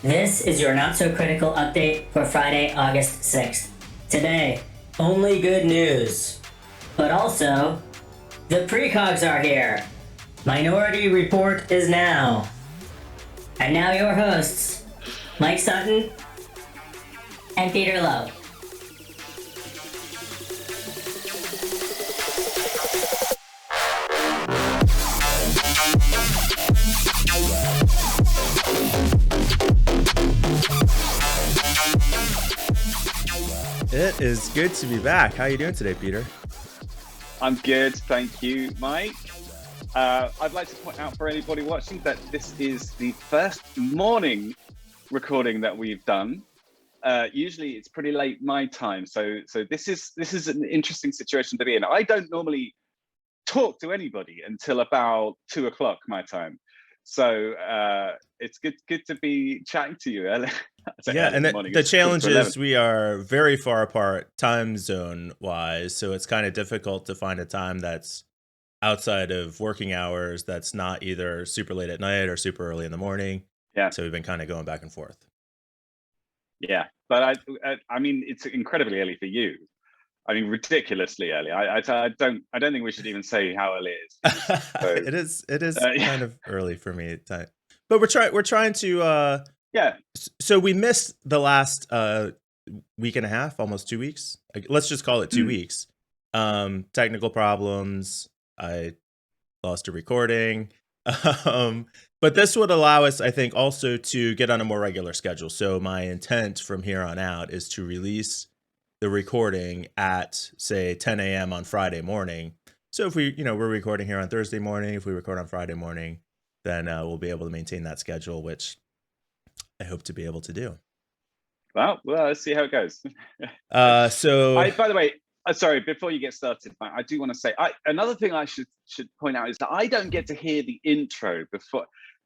This is your Not So Critical update for Friday, August 6th. Today, only good news. But also, the precogs are here. Minority Report is now. And now your hosts, Mike Sutton and Peter Lowe. It is good to be back. How are you doing today, Peter? I'm good, thank you, Mike. I'd like to point out for anybody watching that this is the first morning recording that we've done. Usually it's pretty late my time, so this is an interesting situation to be in. I don't normally talk to anybody until about 2 o'clock my time, so it's good to be chatting to you early. Yeah, and the challenge is we are very far apart time zone wise, so it's kind of difficult to find a time that's outside of working hours that's not either super late at night or super early in the morning. Yeah, so we've been kind of going back and forth. Yeah, but I mean it's incredibly early for you. I mean, ridiculously early. I don't think we should even say how early it is. So, it is kind of early for me at time. But we're trying to yeah. So we missed the last week and a half, almost 2 weeks. Let's just call it 2 weeks. Technical problems. I lost a recording. But this would allow us, I think, also to get on a more regular schedule. So my intent from here on out is to release the recording at, say, 10 a.m. on Friday morning. So if we're recording here on Thursday morning, if we record on Friday morning, then we'll be able to maintain that schedule, which I hope to be able to do. Well, let's see how it goes. By the way, sorry, before you get started, I do want to say, another thing I should point out is that I don't get to hear the intro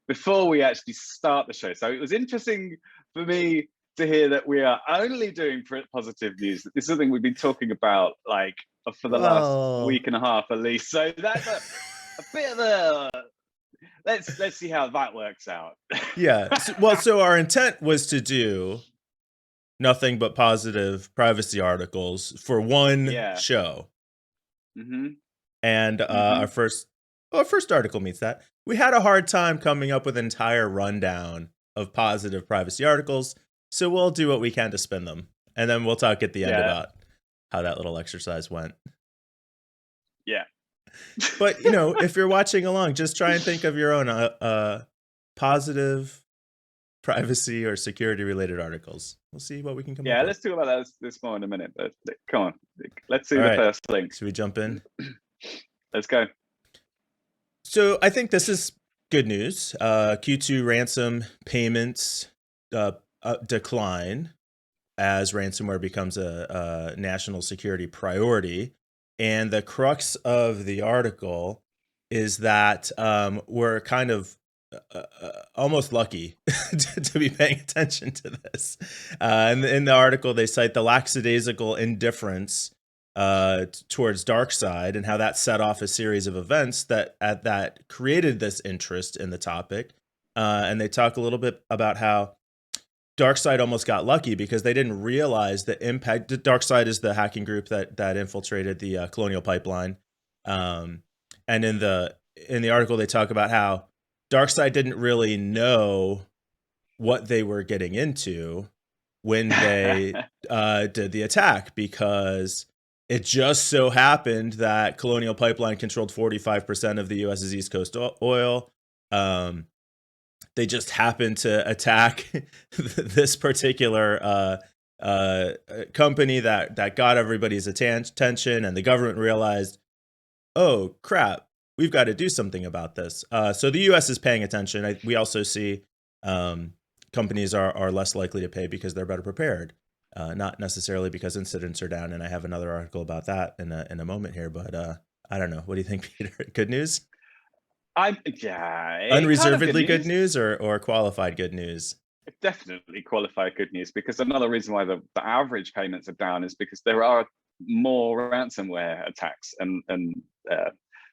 before we actually start the show. So it was interesting for me to hear that we are only doing positive news. This is something we've been talking about for the last week and a half at least. So that's a bit of a let's see how that works out. Yeah. So our intent was to do nothing but positive privacy articles for one show. Mm-hmm. And our first article meets that. We had a hard time coming up with an entire rundown of positive privacy articles. So we'll do what we can to spin them. And then we'll talk at the end about how that little exercise went. Yeah. But, if you're watching along, just try and think of your own positive privacy or security related articles. We'll see what we can come up with. Yeah, let's talk about this more in a minute. But come on, let's do the first link. Should we jump in? Let's go. So I think this is good news. Q2 ransom payments decline as ransomware becomes a national security priority. And the crux of the article is that we're kind of almost lucky to be paying attention to this. And in the article, they cite the lackadaisical indifference towards DarkSide and how that set off a series of events that created this interest in the topic. And they talk a little bit about how DarkSide almost got lucky because they didn't realize the impact. DarkSide is the hacking group that infiltrated the Colonial Pipeline. And in the article, they talk about how DarkSide didn't really know what they were getting into when they did the attack, because it just so happened that Colonial Pipeline controlled 45% of the U.S.'s East Coast oil. They just happened to attack this particular company that got everybody's attention, and the government realized, oh, crap, we've got to do something about this. So the U.S. is paying attention. We also see companies are less likely to pay because they're better prepared, not necessarily because incidents are down. And I have another article about that in a moment here. But I don't know. What do you think, Peter? Good news? Unreservedly good news or qualified good news? Definitely qualified good news, because another reason why the average payments are down is because there are more ransomware attacks and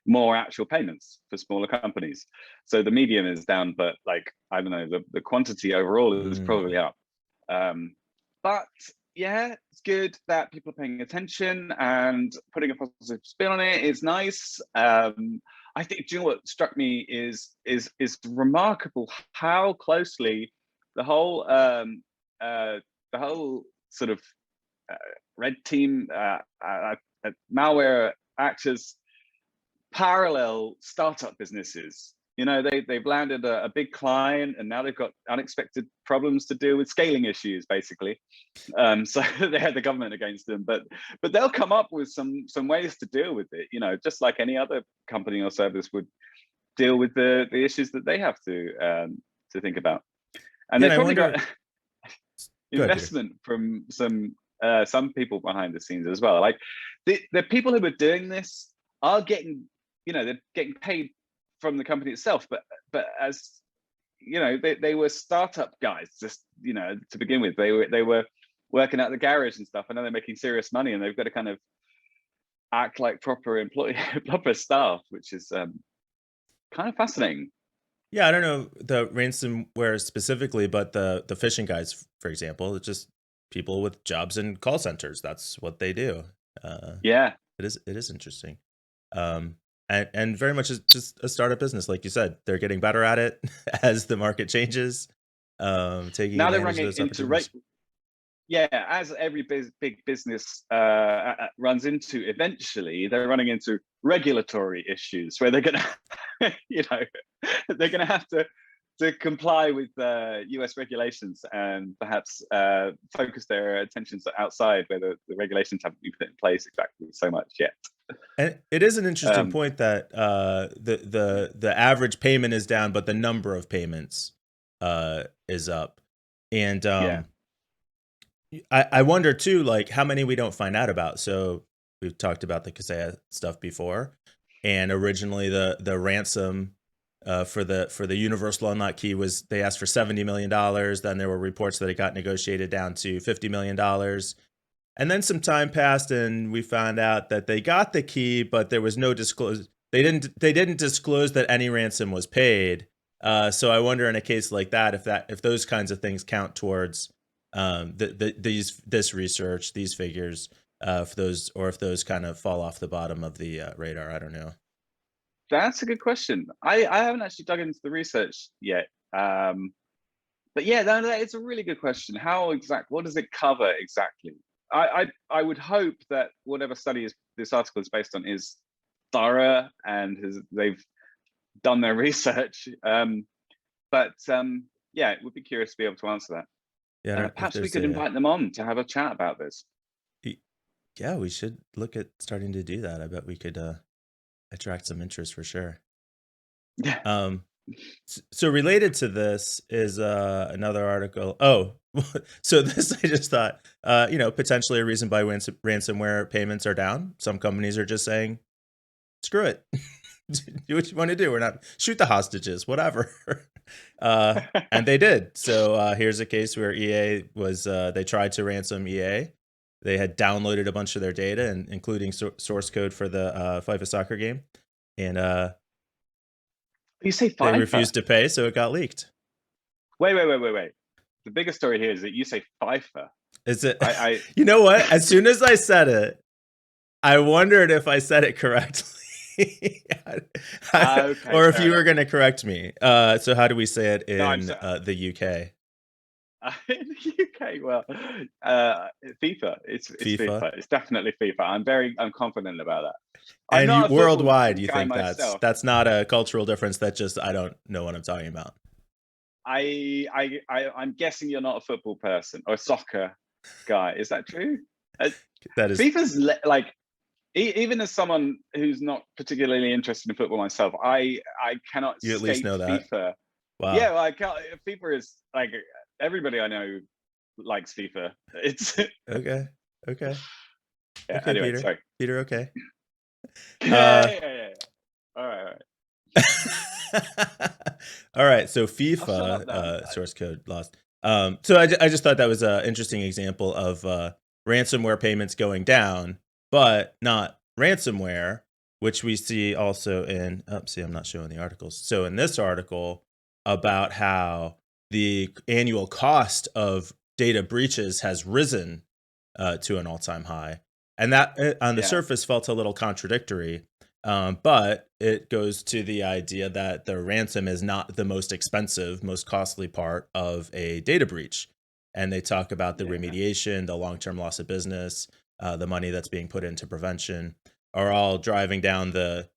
more actual payments for smaller companies. So the median is down, but like, I don't know, the quantity overall is probably up. But yeah, it's good that people are paying attention and putting a positive spin on it is nice. I think, do you know what struck me is remarkable how closely the whole sort of red team malware actors parallel startup businesses. You know, they've landed a big client, and now they've got unexpected problems to deal with, scaling issues, basically. So they had the government against them, but they'll come up with some ways to deal with it. You know, just like any other company or service would deal with the issues that they have to think about. And they've probably got investment from some people behind the scenes as well. Like the people who are doing this are getting, you know, they're getting paid from the company itself, but as you know, they were startup guys, just, you know, to begin with. They were working out the garage and stuff, and now they're making serious money, and they've got to kind of act like proper proper staff, which is kind of fascinating. Yeah, I don't know the ransomware specifically, but the phishing guys, for example, it's just people with jobs in call centers. That's what they do. Yeah, it is interesting. And very much just a startup business, like you said. They're getting better at it as the market changes. Taking now they're advantage running of those opportunities. As every big business runs into, eventually they're running into regulatory issues where they're gonna, you know, they're gonna have to comply with US regulations and perhaps focus their attentions outside where the regulations haven't been put in place exactly so much yet. And it is an interesting point that the average payment is down, but the number of payments is up. And I wonder too, like how many we don't find out about. So we've talked about the Kaseya stuff before, and originally the ransom for the universal unlock key was, they asked for $70 million. Then there were reports that it got negotiated down to $50 million. And then some time passed, and we found out that they got the key, but there was no disclose. They didn't disclose that any ransom was paid. So I wonder, in a case like that, if those kinds of things count towards this research, these figures, if those kind of fall off the bottom of the radar. I don't know. That's a good question. I haven't actually dug into the research yet. But yeah, that is a really good question. What does it cover exactly? I would hope that whatever study this article is based on is thorough and they've done their research. But yeah, it would be curious to be able to answer that. Yeah, perhaps we could invite them on to have a chat about this. Yeah, we should look at starting to do that. I bet we could attract some interest for sure. Yeah. So related to this is another article. Oh, so this, I just thought, potentially a reason why ransomware payments are down. Some companies are just saying, screw it. Do what you want to do. We're not, shoot the hostages, whatever. And they did. So here's a case where EA was, they tried to ransom EA. They had downloaded a bunch of their data, including source code for the FIFA soccer game. And you say FIFA? They refused to pay, so it got leaked. Wait. The biggest story here is that you say FIFA. Is it? You know what? As soon as I said it, I wondered if I said it correctly. Okay, or if you were going to correct me. So how do we say it in the UK? In the UK, well, FIFA. It's FIFA. It's definitely FIFA. I'm confident about that. And worldwide, you think that's not a cultural difference? That just, I don't know what I'm talking about. I'm guessing you're not a football person or a soccer guy. Is that true? That is. FIFA's like, even as someone who's not particularly interested in football myself, I cannot. You at least know that. FIFA. Wow. Yeah, well, FIFA is like, everybody I know likes FIFA. It's okay. Yeah. Okay, Anyway, Peter. Sorry. Peter. Okay. Yeah. All right. All right. So FIFA source code lost. So I just thought that was an interesting example of ransomware payments going down, but not ransomware. which we see also in, see, I'm not showing the articles. So in this article about how the annual cost of data breaches has risen to an all-time high. And that on the surface felt a little contradictory, but it goes to the idea that the ransom is not the most expensive, most costly part of a data breach. And they talk about the remediation, the long-term loss of business, the money that's being put into prevention are all driving down the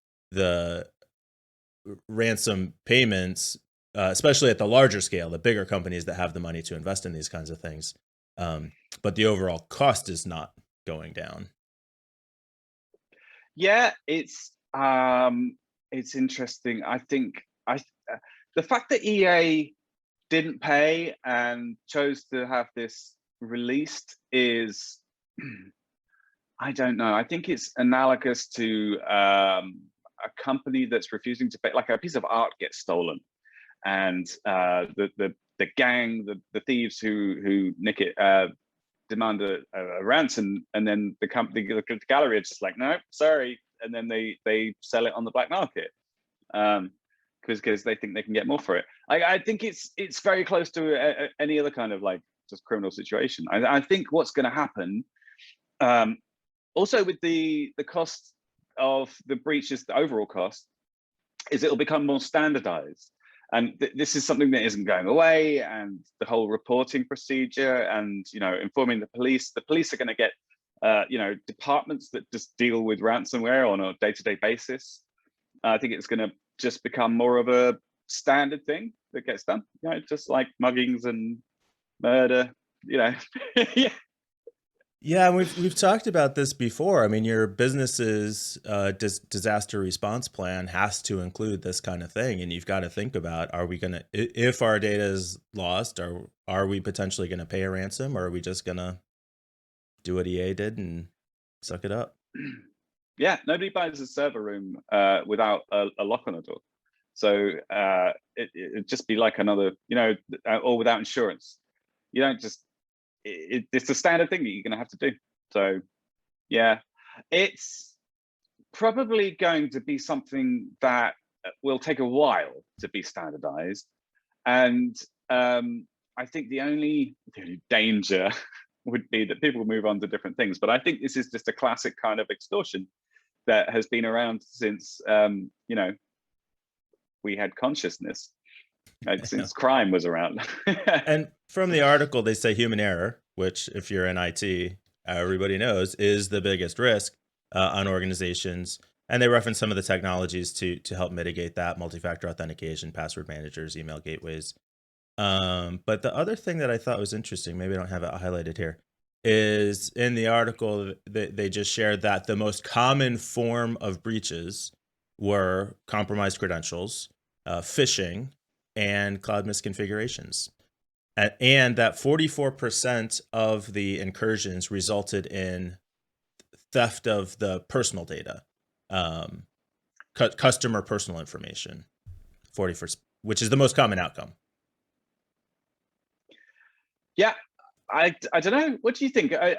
ransom payments, especially at the larger scale, the bigger companies that have the money to invest in these kinds of things. But the overall cost is not going down. Yeah, it's interesting. I think the fact that EA didn't pay and chose to have this released is, I don't know. I think it's analogous to a company that's refusing to pay, like a piece of art gets stolen, and the gang, the thieves who nick it, demand a ransom, and then the company, the gallery are just like, no, sorry, and then they sell it on the black market because they think they can get more for it. I think it's very close to any other kind of like just criminal situation. I think what's going to happen, also with the cost of the breaches, the overall cost, is it'll become more standardized. And this is something that isn't going away, and the whole reporting procedure and, informing the police are going to get, departments that just deal with ransomware on a day-to-day basis. I think it's going to just become more of a standard thing that gets done, just like muggings and murder, yeah. Yeah, we've talked about this before. I mean, your business's disaster response plan has to include this kind of thing, and you've got to think about: are we gonna, if our data is lost, are we potentially going to pay a ransom, or are we just gonna do what EA did and suck it up? Yeah, nobody buys a server room without a lock on the door, so it'd just be like another, or without insurance. You don't just. It's a standard thing that you're going to have to do. So, yeah, it's probably going to be something that will take a while to be standardized. And I think the only danger would be that people move on to different things. But I think this is just a classic kind of extortion that has been around since, we had consciousness. Since crime was around. And from the article, they say human error, which if you're in IT, everybody knows is the biggest risk on organizations. And they reference some of the technologies to help mitigate that: multi-factor authentication, password managers, email gateways. But the other thing that I thought was interesting, maybe I don't have it highlighted here, is in the article, they just shared that the most common form of breaches were compromised credentials, phishing, and cloud misconfigurations. And that 44% of the incursions resulted in theft of the personal data, customer personal information, 40%, which is the most common outcome. Yeah, I don't know. What do you think? I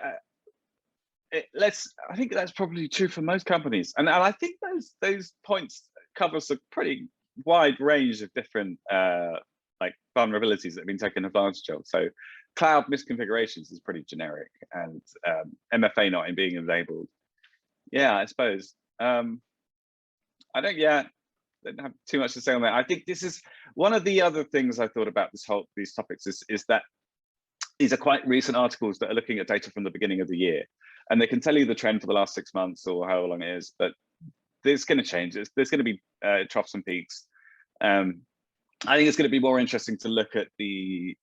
think that's probably true for most companies, and I think those points covers a pretty wide range of different like vulnerabilities that have been taken advantage of. So cloud misconfigurations is pretty generic, and MFA not being enabled. Yeah, I suppose. I don't have too much to say on that. I think this is one of the other things I thought about these topics is that these are quite recent articles that are looking at data from the beginning of the year, and they can tell you the trend for the last 6 months or how long it is, but there's going to change. There's going to be troughs and peaks. I think it's going to be more interesting to look at the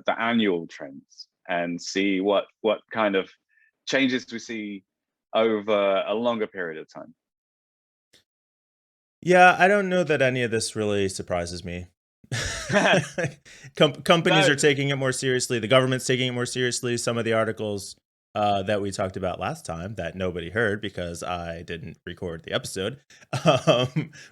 annual trends and see what kind of changes we see over a longer period of time. Yeah, I don't know that any of this really surprises me. Companies are taking it more seriously. The government's taking it more seriously. Some of the articles that we talked about last time that nobody heard because I didn't record the episode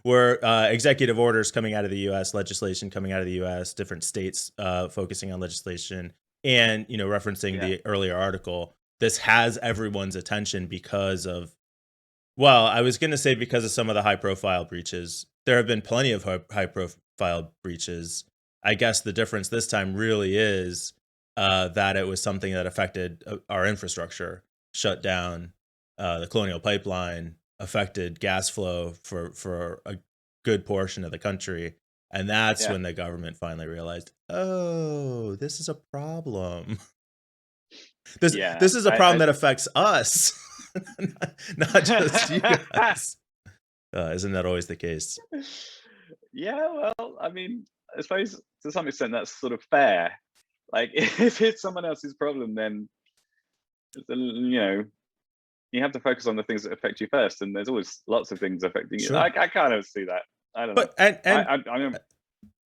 were executive orders coming out of the U.S., legislation coming out of the U.S., different states focusing on legislation, and referencing the earlier article. This has everyone's attention because of Well, I was going to say because of some of the high-profile breaches, there have been plenty of high-profile breaches. I guess the difference this time really is that it was something that affected our infrastructure, shut down the Colonial Pipeline, affected gas flow for a good portion of the country. And that's when the government finally realized, oh, this is a problem. This is a problem that affects us, not just you guys. Isn't that always the case? Yeah, well, I mean, I suppose to some extent that's sort of fair. Like, if it's someone else's problem, then you know, you have to focus on the things that affect you first, and there's always lots of things affecting you. Sure. I kind of see that. I don't know. But I mean,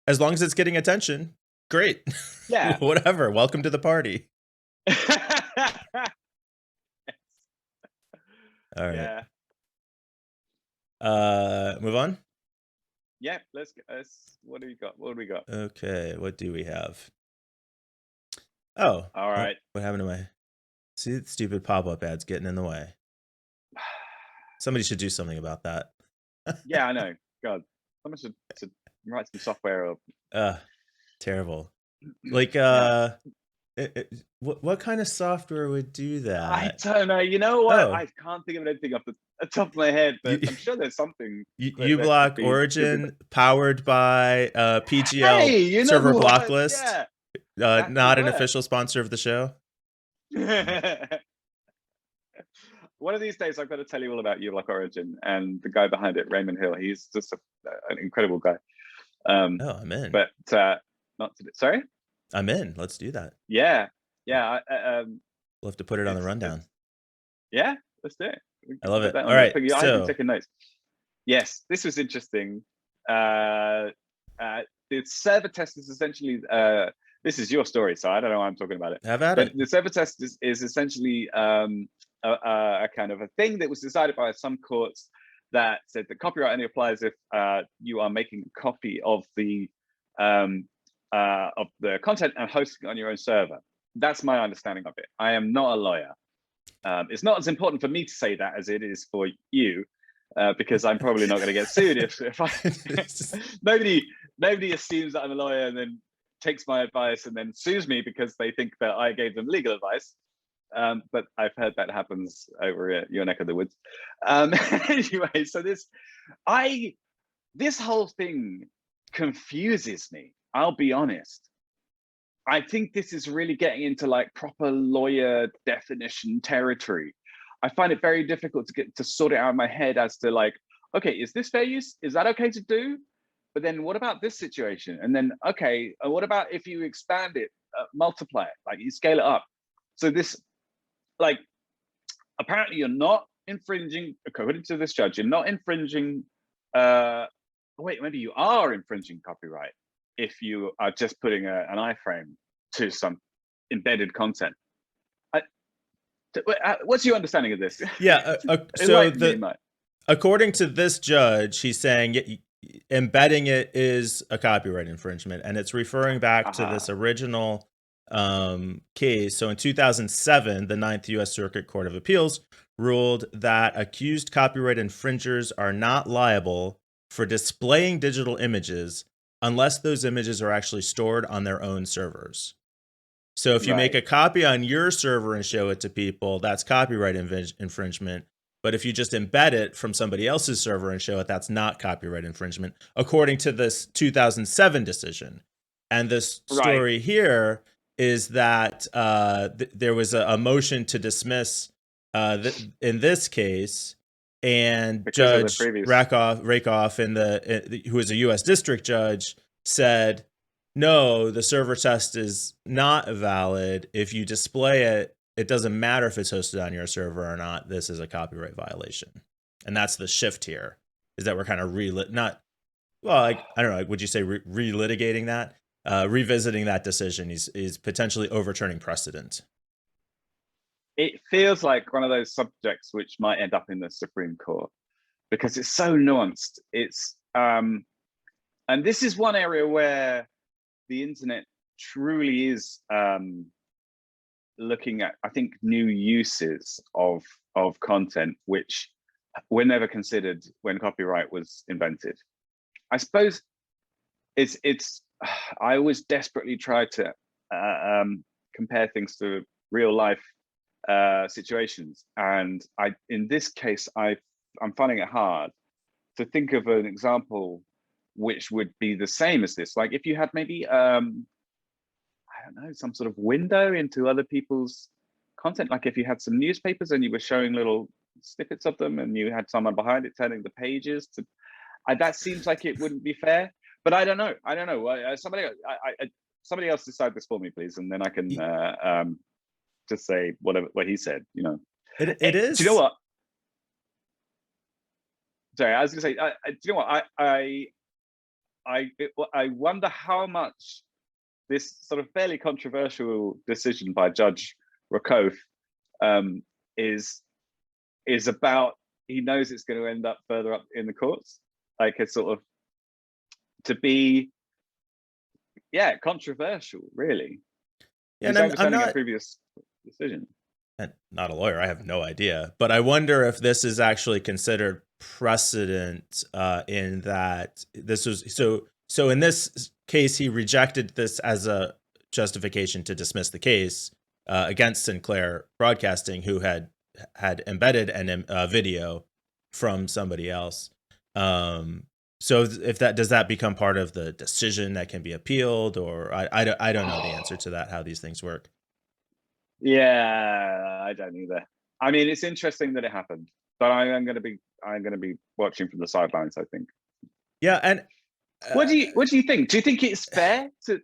as long as it's getting attention, great. yeah. Whatever. Welcome to the party. All right. Yeah. Move on. Yeah. Let's. What do we got? What do we got? Okay. What do we have? Oh. All right. What happened to my? See, the stupid pop-up ads getting in the way. Somebody should do something about that. Yeah, I know. God, someone should write some software or. Terrible. Like, what kind of software would do that? I don't know. You know what? I can't think of anything off the top of my head, but I'm sure there's something. uBlock Origin, powered by PGL server block list. Yeah. Not an official sponsor of the show. One of these days, I've got to tell you all about uBlock Origin and the guy behind it, Raymond Hill. He's just an incredible guy. I'm in. But not to. Sorry. I'm in. Let's do that. Yeah. We'll have to put it on the rundown. Yeah, let's do it. I love it. All right. I've been taking notes. Yes, this was interesting. The server test is essentially. This is your story, so I don't know why I'm talking about it. Have at it. The server test is essentially a kind of a thing that was decided by some courts that said that copyright only applies if you are making a copy of the content and hosting it on your own server. That's my understanding of it. I am not a lawyer. It's not as important for me to say that as it is for you, because I'm probably not going to get sued if I. Nobody assumes that I'm a lawyer and then takes my advice and then sues me because they think that I gave them legal advice. But I've heard that happens over your neck of the woods. Anyway, so this whole thing confuses me. I'll be honest. I think this is really getting into like proper lawyer definition territory. I find it very difficult to sort it out in my head as to like, okay, is this fair use? Is that okay to do? But then what about this situation? And then, okay, what about if you expand it, multiply it, like you scale it up? So this, like, apparently you're not infringing, according to this judge, you're not infringing, wait, maybe you are infringing copyright if you are just putting an iframe to some embedded content. What's your understanding of this? Yeah, so according to this judge, he's saying embedding it is a copyright infringement, and it's referring back to this original case. So in 2007, the 9th U.S. Circuit Court of Appeals ruled that accused copyright infringers are not liable for displaying digital images unless those images are actually stored on their own servers. So if you make a copy on your server and show it to people, that's copyright infringement. But if you just embed it from somebody else's server and show it, that's not copyright infringement, according to this 2007 decision. And this story here is that there was a motion to dismiss in this case, and because Judge Rakoff, who is a U.S. district judge, said, no, the server test is not valid. If you display it, it doesn't matter if it's hosted on your server or not. This is a copyright violation. And that's the shift here, is that we're kind of I don't know, would you say relitigating that? Revisiting that decision is potentially overturning precedent. It feels like one of those subjects which might end up in the Supreme Court because it's so nuanced. It's and this is one area where the internet truly is looking at, I think, new uses of content, which were never considered when copyright was invented. I suppose it's I always desperately try to compare things to real life situations, and in this case I'm finding it hard to think of an example which would be the same as this. Like if you had maybe I don't know, some sort of window into other people's content, like if you had some newspapers and you were showing little snippets of them and you had someone behind it turning the pages to that seems like it wouldn't be fair, but I don't know. Somebody else decide this for me, please, and then I can just say whatever what he said. You know, it is. Do you know what? Sorry, I was going to say. Do you know what? I wonder how much this sort of fairly controversial decision by Judge Rakoff is about. He knows it's going to end up further up in the courts, like it's sort of to be, controversial, really. Yeah, and I'm not a previous decision. And not a lawyer, I have no idea, but I wonder if this is actually considered precedent in that this was so in this case he rejected this as a justification to dismiss the case against Sinclair Broadcasting, who had embedded a video from somebody else. So if that does that become part of the decision that can be appealed, or I don't know the answer to that, how these things work. Yeah, I don't either. I mean, it's interesting that it happened, but I'm going to be watching from the sidelines, I think. Yeah, and what do you think? Do you think it's fair to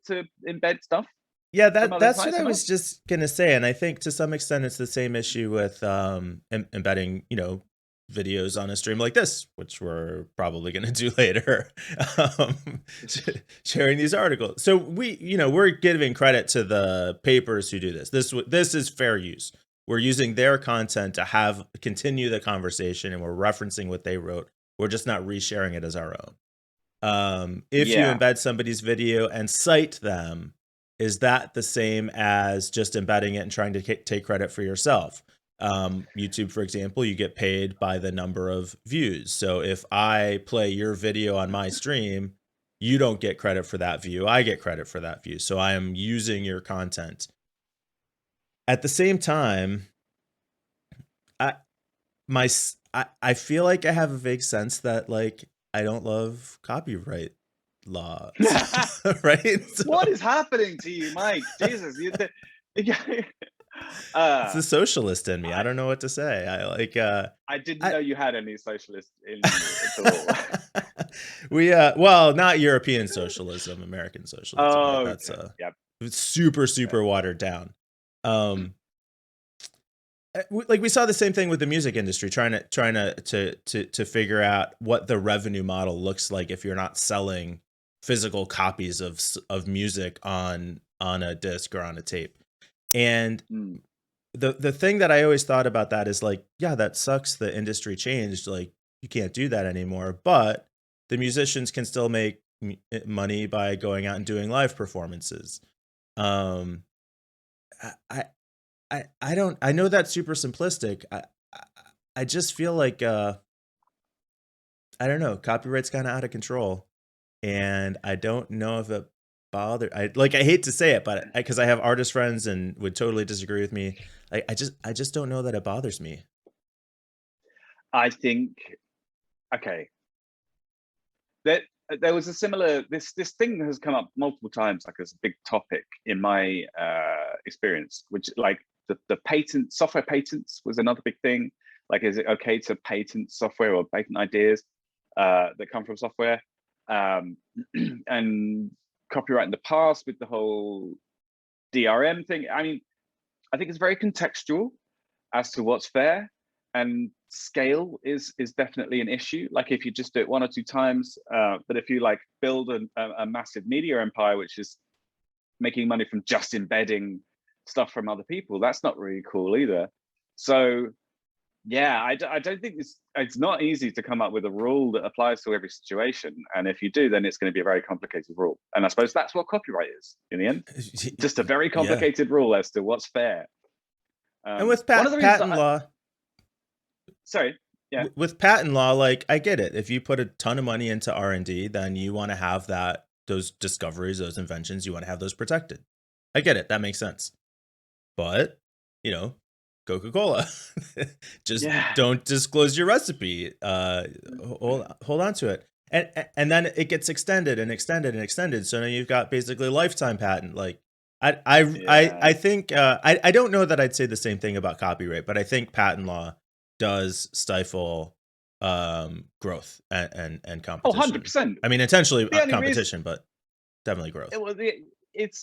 embed stuff? Yeah, that's what I was just gonna say, and I think to some extent it's the same issue with embedding, videos on a stream like this, which we're probably gonna do later, sharing these articles. So we're giving credit to the papers who do this. This is fair use. We're using their content to continue the conversation, and we're referencing what they wrote. We're just not resharing it as our own. If you embed somebody's video and cite them, is that the same as just embedding it and trying to take credit for yourself? YouTube, for example, you get paid by the number of views. So if I play your video on my stream, you don't get credit for that view. I get credit for that view. So I am using your content. At the same time, I feel like I have a vague sense that I don't love copyright law, right? So, what is happeing to you, Mike? Jesus, it's the socialist in me. I don't know what to say. I didn't know you had any socialist in you at all. Well, not European socialism, American socialism. Oh, right? That's super watered down. We saw the same thing with the music industry, trying to figure out what the revenue model looks like if you're not selling physical copies of music on a disc or on a tape. And the thing that I always thought about that is that sucks. The industry changed. You can't do that anymore, but the musicians can still make money by going out and doing live performances. I know that's super simplistic. I just feel like I don't know, copyright's kind of out of control, and I don't know if it bothers. I hate to say it, but because I have artist friends and would totally disagree with me, I just don't know that it bothers me. I think that there was a similar this thing has come up multiple times, as a big topic in my experience, which the patent software patents was another big thing. Is it okay to patent software or patent ideas that come from software? And copyright in the past with the whole DRM thing. I mean, I think it's very contextual as to what's fair, and scale is definitely an issue. If you just do it one or two times, but if you build a massive media empire, which is making money from just embedding stuff from other people, that's not really cool either. So I don't think it's not easy to come up with a rule that applies to every situation. And if you do, then it's going to be a very complicated rule. And I suppose that's what copyright is in the end. Just a very complicated rule as to what's fair. And with patent law. Sorry. Yeah. with patent law, like I get it. If you put a ton of money into R&D, then you want to have those discoveries, those inventions, you want to have those protected. I get it. That makes sense. But, Coca-Cola, just don't disclose your recipe. Hold on to it. And then it gets extended and extended and extended. So now you've got basically a lifetime patent. Like I think I don't know that I'd say the same thing about copyright, but I think patent law does stifle growth and competition. 100%. I mean, intentionally competition, but definitely growth.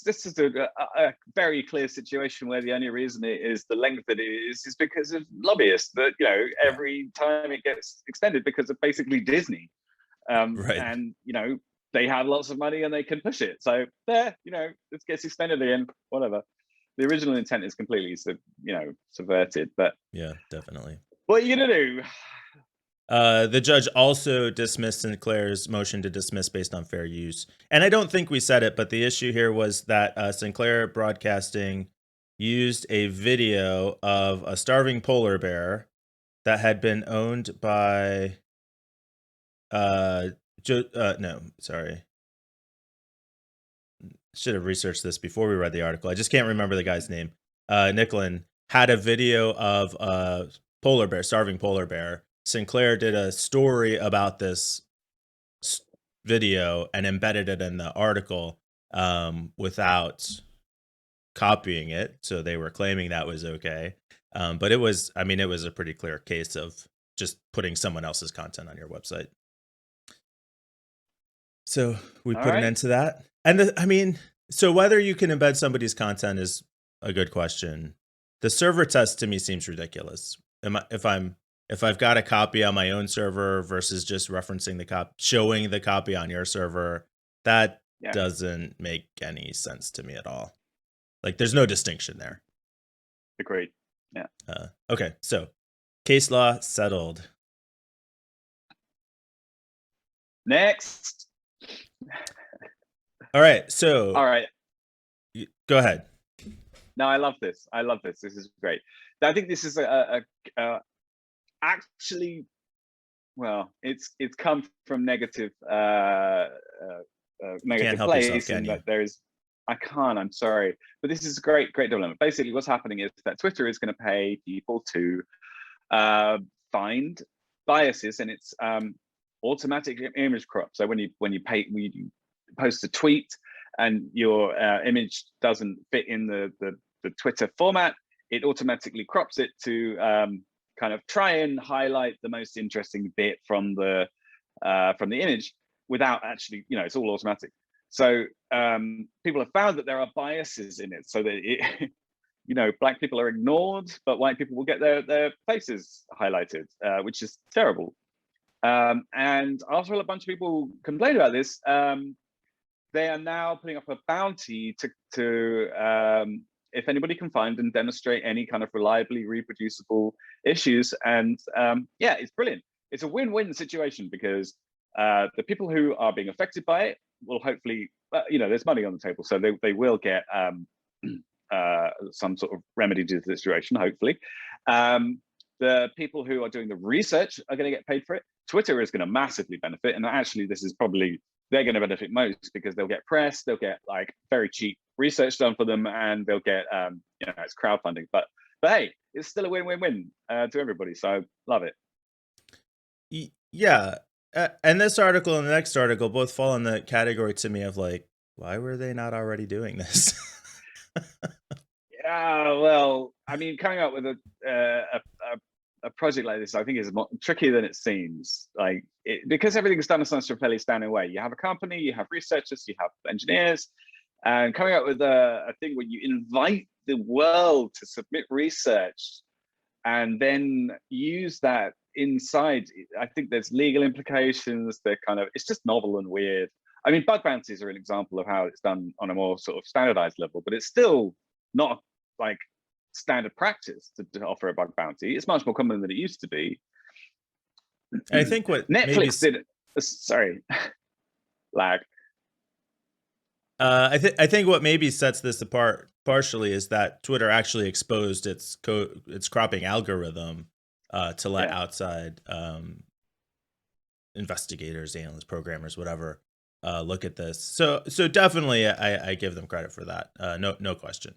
This is a very clear situation where the only reason it is the length that it is because of lobbyists. That every time it gets extended because of basically Disney, right. And they have lots of money and they can push it. So it gets extended again. Whatever. The original intent is completely subverted. But yeah, definitely. What are you gonna do? The judge also dismissed Sinclair's motion to dismiss based on fair use. And I don't think we said it, but the issue here was that Sinclair Broadcasting used a video of a starving polar bear that had been owned by should have researched this before we read the article. I just can't remember the guy's name. Nicklin had a video of a starving polar bear. Sinclair did a story about this video and embedded it in the article without copying it. So they were claiming that was okay. But it was a pretty clear case of just putting someone else's content on your website. So we put an end to that. And so whether you can embed somebody's content is a good question. The server test to me seems ridiculous. If I've got a copy on my own server versus just referencing showing the copy on your server, that doesn't make any sense to me at all. Like there's no distinction there. Agreed. Yeah. Okay. So case law settled. Next. All right. So. All right. Go ahead. No, I love this. This is great. I think this is actually, well, it's come from negative place, and that there is. I can't. I'm sorry, but this is a great development. Basically, what's happening is that Twitter is going to pay people to find biases, and it's automatic image crop. So when you post a tweet and your image doesn't fit in the Twitter format, it automatically crops it to kind of try and highlight the most interesting bit from the image without actually, it's all automatic. So people have found that there are biases in it, so that it, black people are ignored, but white people will get their faces highlighted, which is terrible. And after a bunch of people complained about this, they are now putting up a bounty to if anybody can find and demonstrate any kind of reliably reproducible issues. And it's brilliant. It's a win-win situation because the people who are being affected by it will hopefully, there's money on the table, so they will get some sort of remedy to the situation, hopefully. The people who are doing the research are going to get paid for it. Twitter is going to massively benefit, and actually this is probably, they're going to benefit most because they'll get press, they'll get like very cheap research done for them, and they'll get it's crowdfunding. But hey, it's still a win-win-win to everybody, so love it. Yeah, and this article and the next article both fall in the category to me of like, why were they not already doing this? Yeah, well, I mean, coming up with a project like this, I think, is more trickier than it seems. Like, because everything's done in such a fairly standard way. You have a company, you have researchers, you have engineers, and coming up with a thing where you invite the world to submit research and then use that inside. I think there's legal implications. It's just novel and weird. I mean, bug bounties are an example of how it's done on a more sort of standardized level, but it's still not like standard practice to offer a bug bounty. It's much more common than it used to be. I think what Netflix did. Sorry, lag. I think what maybe sets this apart partially is that Twitter actually exposed its cropping algorithm to let outside investigators, analysts, programmers, whatever, look at this. So definitely, I give them credit for that. No question.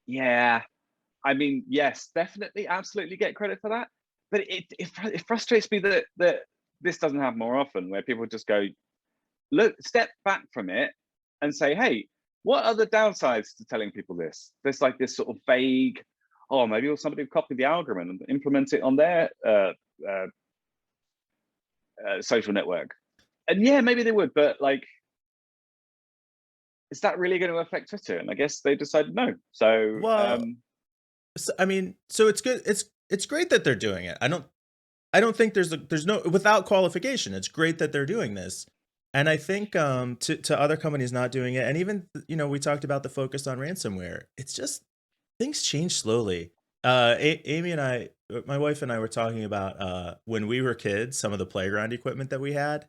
Yeah, I mean, yes, definitely, absolutely get credit for that. But it frustrates me that this doesn't happen more often, where people just go, look, step back from it and say, hey, what are the downsides to telling people this? There's like this sort of vague, oh, maybe somebody will copy the algorithm and implement it on their social network. And yeah, maybe they would, but like, is that really going to affect Twitter? And I guess they decided no. So, well, I mean, so it's good. It's great that they're doing it. I don't think there's no, without qualification, it's great that they're doing this. And I think to other companies not doing it, and even, we talked about the focus on ransomware. It's just things change slowly. Amy and I, my wife and I, were talking about when we were kids, some of the playground equipment that we had.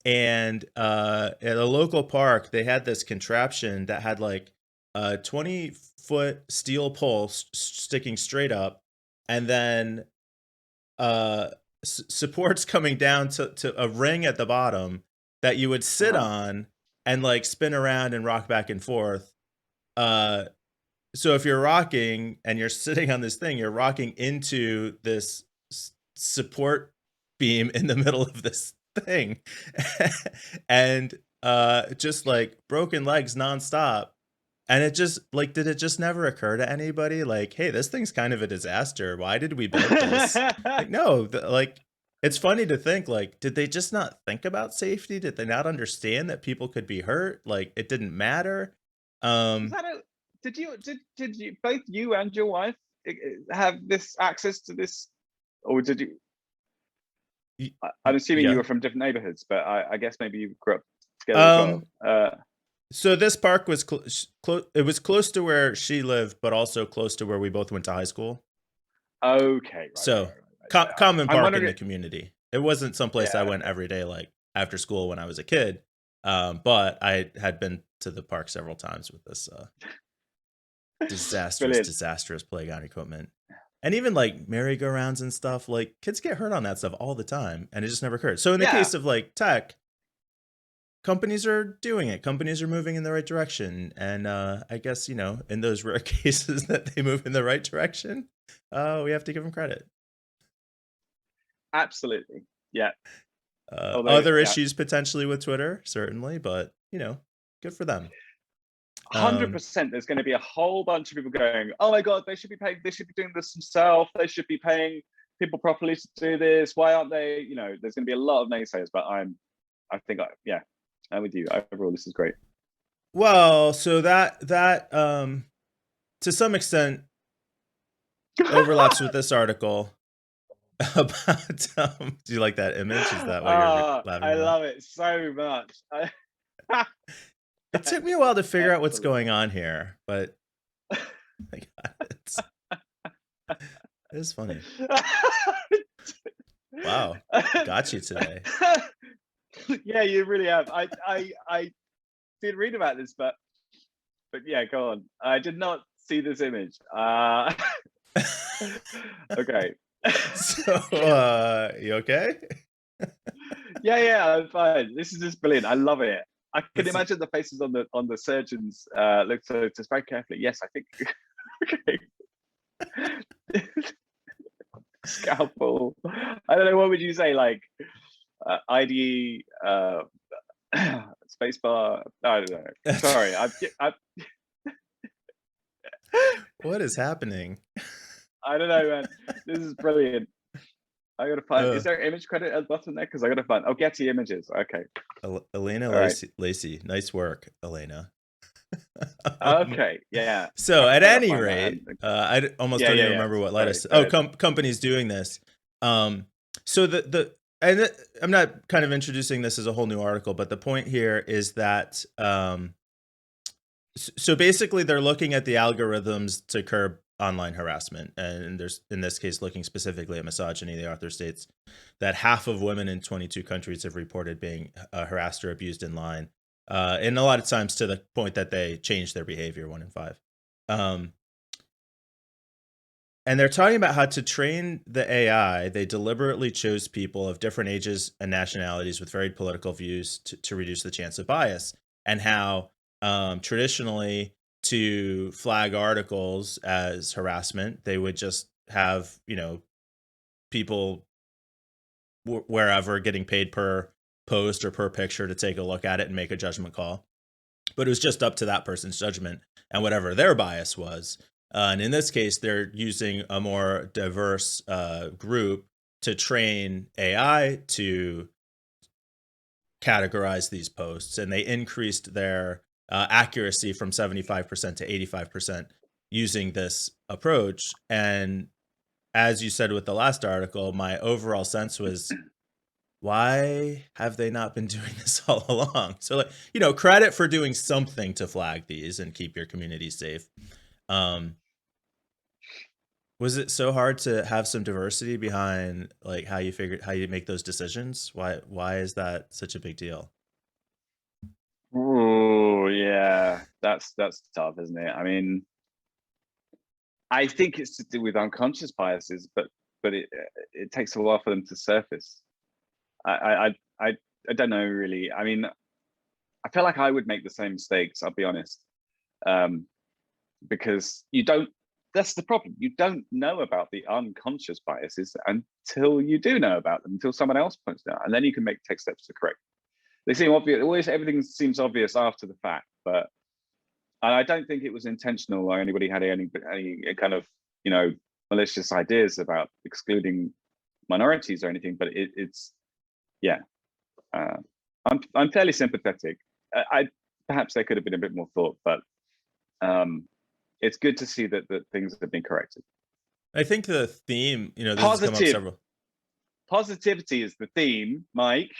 And at a local park, they had this contraption that had like a 20-foot steel pole sticking straight up, and then supports coming down to a ring at the bottom that you would sit on and like spin around and rock back and forth. So if you're rocking and you're sitting on this thing, you're rocking into this support beam in the middle of this thing. And just like broken legs nonstop. And it just like, did it just never occur to anybody like, hey, this thing's kind of a disaster, why did we build this? Like, no, like, it's funny to think, like, did they just not think about safety? Did they not understand that people could be hurt? Like, it didn't matter. Did you both, you and your wife, have this access to this, or did you? I'm assuming you were from different neighborhoods, but I guess maybe you grew up together as well. So this park was it was close to where she lived, but also close to where we both went to high school. Okay. Right, so common park in the community. It wasn't someplace I went every day, like after school when I was a kid. But I had been to the park several times with this disastrous playground equipment. And even like merry-go-rounds and stuff, like kids get hurt on that stuff all the time, and it just never occurred. So in the case of like tech, companies are doing it. Companies are moving in the right direction. And I guess, in those rare cases that they move in the right direction, we have to give them credit. Absolutely. Yeah. Other issues potentially with Twitter, certainly, but, good for them. 100%. There's going to be a whole bunch of people going, oh my God, they should be doing this themselves. They should be paying people properly to do this. Why aren't they? There's going to be a lot of naysayers, but I'm with you. Overall, this is great. Well, so that to some extent overlaps with this article about. Do you like that image? Is that why you're laughing? I love it so much. It took me a while to figure out what's going on here, but I got it. It's funny. Wow, got you today. Yeah, you really have. I did read about this, but yeah, go on. I did not see this image. Okay. So, you okay? Yeah, I'm fine. This is just brilliant. I love it. I can imagine the faces on the surgeons. Look, so just very carefully. Yes, I think. Okay. Scalpel. I don't know. What would you say? Like IDE, spacebar. I don't know. Sorry. What is happening? I don't know, man. This is brilliant. I gotta find. Is there image credit at the bottom there? Because I gotta find. Oh, Getty Images. Okay. Elena Lacey. Nice work, Elena. Okay. Yeah. So at any rate, I almost don't even remember what led us. Companies doing this. So and I'm not kind of introducing this as a whole new article, but the point here is that so basically they're looking at the algorithms to curb online harassment, and there's, in this case, looking specifically at misogyny. The author states that half of women in 22 countries have reported being harassed or abused in line, and a lot of times to the point that they change their behavior, 1 in 5. And they're talking about how to train the AI. They deliberately chose people of different ages and nationalities with varied political views to reduce the chance of bias, and how traditionally to flag articles as harassment, they would just have, people wherever getting paid per post or per picture to take a look at it and make a judgment call. But it was just up to that person's judgment and whatever their bias was. And in this case, they're using a more diverse group to train AI to categorize these posts. And they increased their accuracy from 75% to 85% using this approach. And as you said with the last article, my overall sense was, why have they not been doing this all along? So, like, credit for doing something to flag these and keep your community safe. Was it so hard to have some diversity behind like how you make those decisions? Why is that such a big deal? Oh yeah, that's tough, isn't it? I mean, I think it's to do with unconscious biases, but it takes a while for them to surface. I don't know really. I mean, I feel like I would make the same mistakes. I'll be honest, because you don't. That's the problem. You don't know about the unconscious biases until you do know about them, until someone else points it out, and then you can take steps to correct. They seem obvious. Always, everything seems obvious after the fact, but I don't think it was intentional or anybody had any kind of malicious ideas about excluding minorities or anything. But it's yeah. I'm fairly sympathetic. Perhaps there could have been a bit more thought, but it's good to see that things have been corrected. I think the theme, this has come up several. Positivity is the theme, Mike.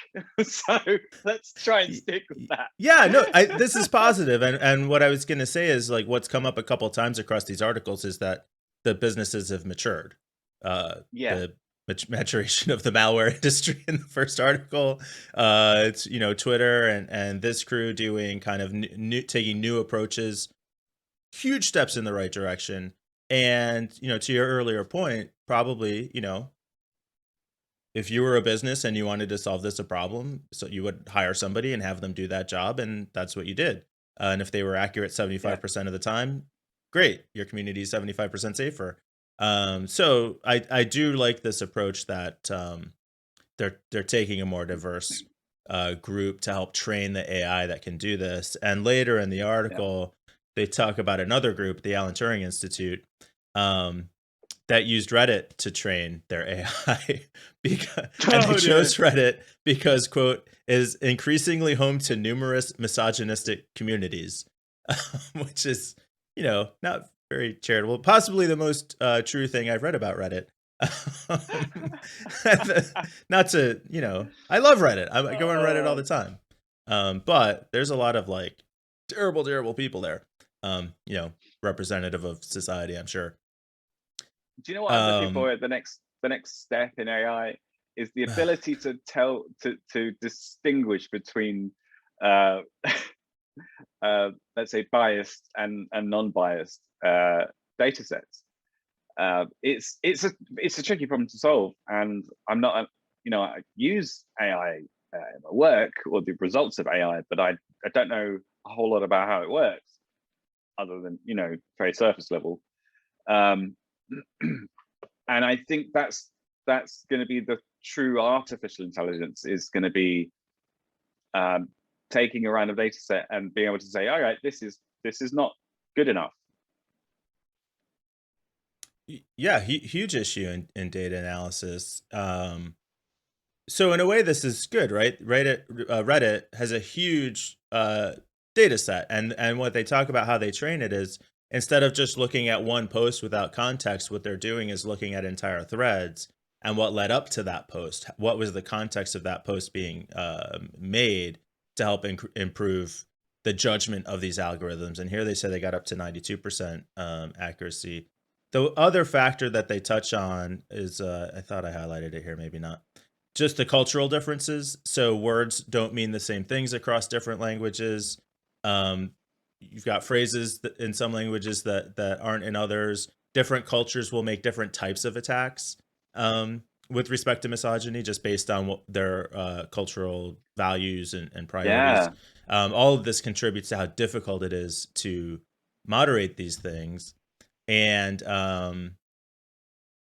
So let's try and stick with that. Yeah, no, this is positive. And what I was going to say is, like, what's come up a couple of times across these articles is that the businesses have matured. The maturation of the malware industry in the first article. It's, Twitter and this crew doing kind of taking new approaches, huge steps in the right direction. And, to your earlier point, probably, if you were a business and you wanted to solve this problem, so you would hire somebody and have them do that job, and that's what you did. And if they were accurate 75% of the time, great, your community is 75% safer. So I do like this approach that they're taking a more diverse group to help train the AI that can do this. And later in the article, they talk about another group, the Alan Turing Institute, that used Reddit to train their AI. And they chose Reddit because, quote, is increasingly home to numerous misogynistic communities, which is, not very charitable. Possibly the most true thing I've read about Reddit. Not to, I love Reddit. I go on Reddit all the time. But there's a lot of like terrible, terrible people there, representative of society, I'm sure. Do you know what I'm looking for? The next step in AI is the ability to distinguish between let's say biased and non-biased data sets. It's a tricky problem to solve, and I'm not I use AI in my work or the results of AI, but I don't know a whole lot about how it works, other than very surface level. And I think that's going to be the true artificial intelligence, is going to be taking a random data set and being able to say, all right, this is not good enough. Yeah, huge issue in data analysis. So in a way, this is good, right? Reddit has a huge data set, and what they talk about how they train it is, instead of just looking at one post without context, what they're doing is looking at entire threads and what led up to that post. What was the context of that post being made to help improve the judgment of these algorithms? And here they say they got up to 92% accuracy. The other factor that they touch on is, I thought I highlighted it here, maybe not, just the cultural differences. So words don't mean the same things across different languages. You've got phrases in some languages that aren't in others. different cultures will make different types of attacks with respect to misogyny, just based on what their cultural values and priorities. Yeah. All of this contributes to how difficult it is to moderate these things. And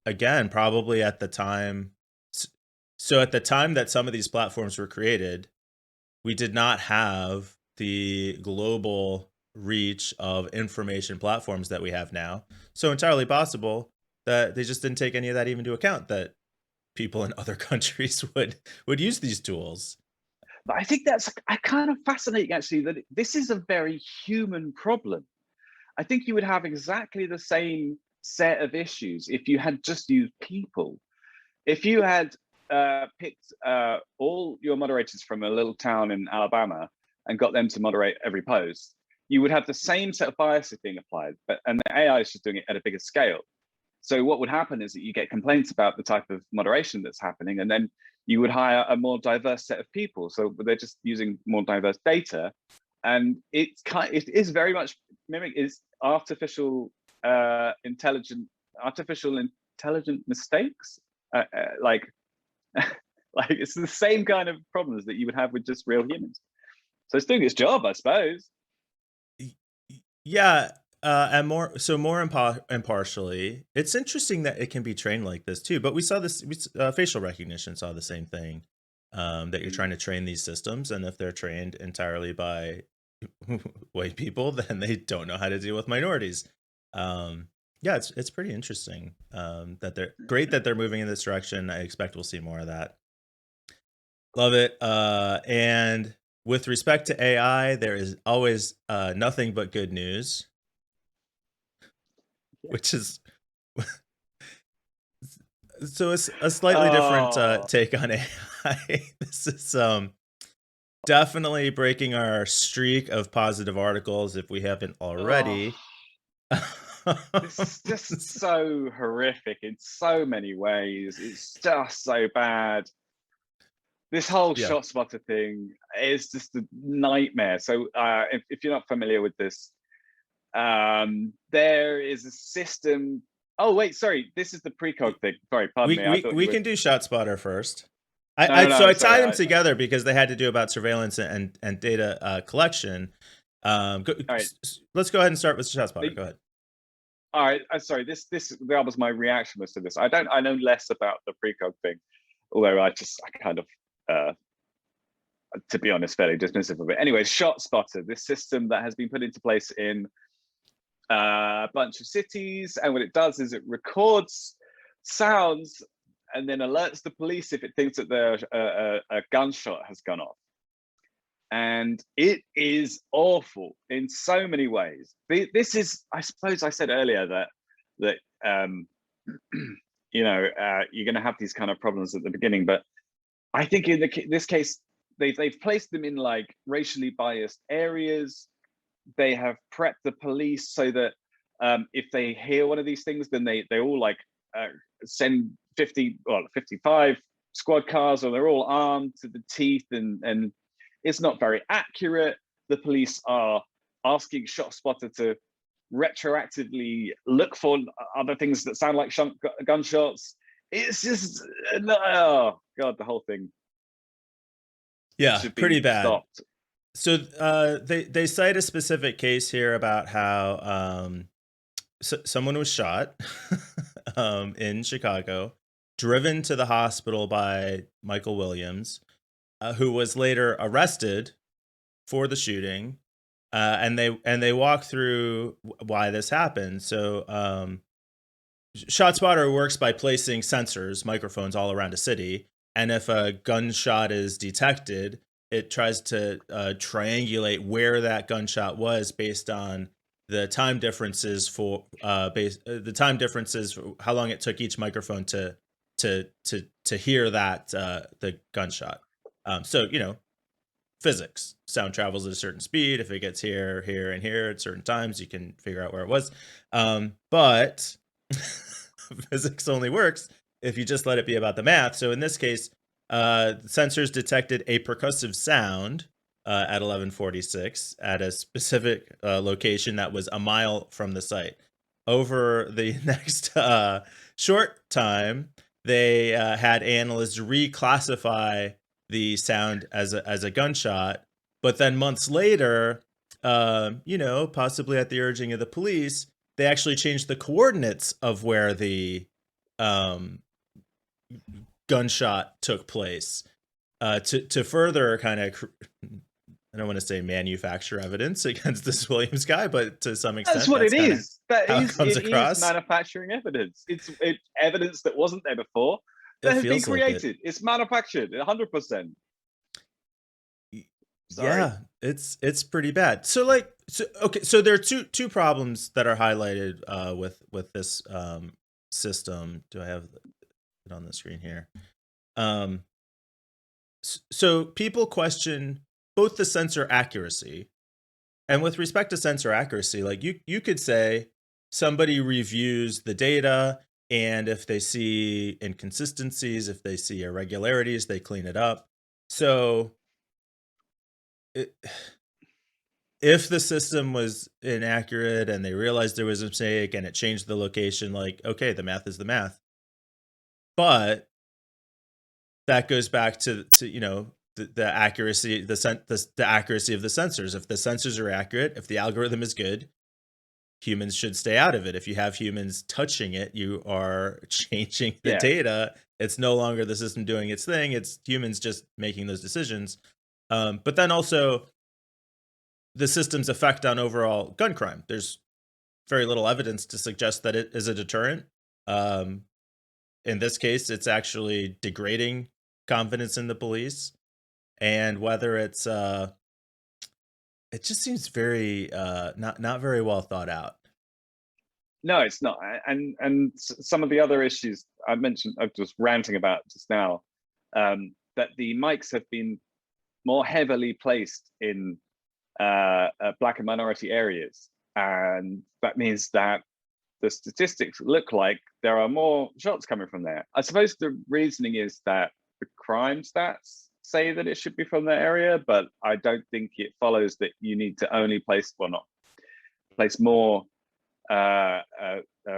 again, probably at the time, so at the time that some of these platforms were created, we did not have the global reach of information platforms that we have now. So entirely possible that they just didn't take any of that even into account, that people in other countries would use these tools. But I think that's kind of fascinating, actually, that this is a very human problem. I think you would have exactly the same set of issues if you had just used people. If you had picked all your moderators from a little town in Alabama and got them to moderate every post, you would have the same set of biases being applied, and the AI is just doing it at a bigger scale. So what would happen is that you get complaints about the type of moderation that's happening, and then you would hire a more diverse set of people. So they're just using more diverse data, and it is very much mimic is artificial intelligent mistakes, like like it's the same kind of problems that you would have with just real humans. So it's doing its job, I suppose. Yeah, and more impartially. It's interesting that it can be trained like this too. But we saw this. Facial recognition saw the same thing. That you're trying to train these systems, and if they're trained entirely by white people, then they don't know how to deal with minorities. Yeah, it's pretty interesting. That they're great that they're moving in this direction. I expect we'll see more of that. Love it. And with respect to AI, there is always nothing but good news, which is so it's a slightly different take on AI. This is definitely breaking our streak of positive articles if we haven't already. This is just so horrific in so many ways. It's just so bad. This whole ShotSpotter thing is just a nightmare. So if you're not familiar with this, there is a system. Oh wait, sorry, this is the precog thing. Sorry, pardon me. We can do ShotSpotter first. I tied them together because they had to do about surveillance and data collection. Right. Let's go ahead and start with ShotSpotter. Go ahead. All right. Sorry. That was my reaction was to this. I know less about the precog thing, although I kind of, to be honest, fairly dismissive of it. Anyway, ShotSpotter, this system that has been put into place in a bunch of cities, and what it does is it records sounds and then alerts the police if it thinks that a gunshot has gone off. And it is awful in so many ways. This is, I suppose I said earlier that you know, you're going to have these kind of problems at the beginning, but I think in this case, they've placed them in like racially biased areas. They have prepped the police so that if they hear one of these things, then they all like send 55 squad cars, or they're all armed to the teeth, and it's not very accurate. The police are asking ShotSpotter to retroactively look for other things that sound like gunshots. It's just, oh God, the whole thing. Yeah, pretty bad. Stopped. So they cite a specific case here about how someone was shot in Chicago, driven to the hospital by Michael Williams, who was later arrested for the shooting, and they walk through why this happened. So ShotSpotter works by placing sensors, microphones all around a city, and if a gunshot is detected, it tries to triangulate where that gunshot was based on the time differences for how long it took each microphone to hear that the gunshot. So, you know, physics, sound travels at a certain speed. If it gets here, here, and here at certain times, you can figure out where it was. But physics only works if you just let it be about the math. So in this case, sensors detected a percussive sound at 11:46 at a specific location that was a mile from the site. over the next short time, they had analysts reclassify the sound as a gunshot, but then months later, possibly at the urging of the police, they actually changed the coordinates of where the gunshot took place to further kind of, I don't want to say manufacture evidence against this Williams guy, but to some extent, That's what it kind of is. That how it is, comes it is across. manufacturing evidence. It's evidence that wasn't there before It that has been feels like it. created. It's manufactured 100%. Sorry. Yeah, it's pretty bad. So like, okay, so there are two problems that are highlighted with this system. Do I have it on the screen here? So people question both the sensor accuracy, and with respect to sensor accuracy, like you could say somebody reviews the data, and if they see inconsistencies, if they see irregularities, they clean it up. So if the system was inaccurate and they realized there was a mistake and it changed the location, like, okay, the math is the math. But that goes back to the accuracy, the accuracy of the sensors. If the sensors are accurate, if the algorithm is good, humans should stay out of it. If you have humans touching it, you are changing the data. It's no longer the system doing its thing. It's humans just making those decisions. But then also the system's effect on overall gun crime. There's very little evidence to suggest that it is a deterrent. In this case, it's actually degrading confidence in the police. And whether it's it just seems very not very well thought out. No, it's not. And some of the other issues I mentioned, I was ranting about just now, that the mics have been more heavily placed in Black and minority areas, and that means that the statistics look like there are more shots coming from there. I suppose the reasoning is that the crime stats say that it should be from that area, but I don't think it follows that you need to only place more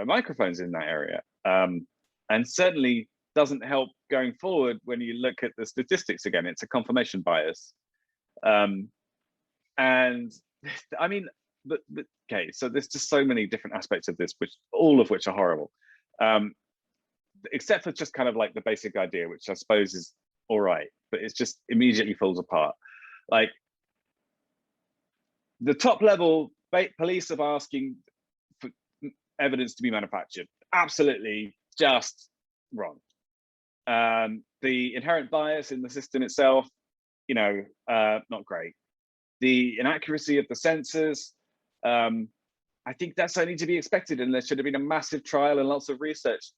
microphones in that area, and certainly doesn't help going forward when you look at the statistics again. It's a confirmation bias. And I mean, okay, so there's just so many different aspects of this, all of which are horrible, except for just kind of like the basic idea, which I suppose is all right, but it's just immediately falls apart. Like the top level police are asking for evidence to be manufactured. Absolutely just wrong. The inherent bias in the system itself, not great. The inaccuracy of the sensors, I think that's only to be expected, and there should have been a massive trial and lots of research,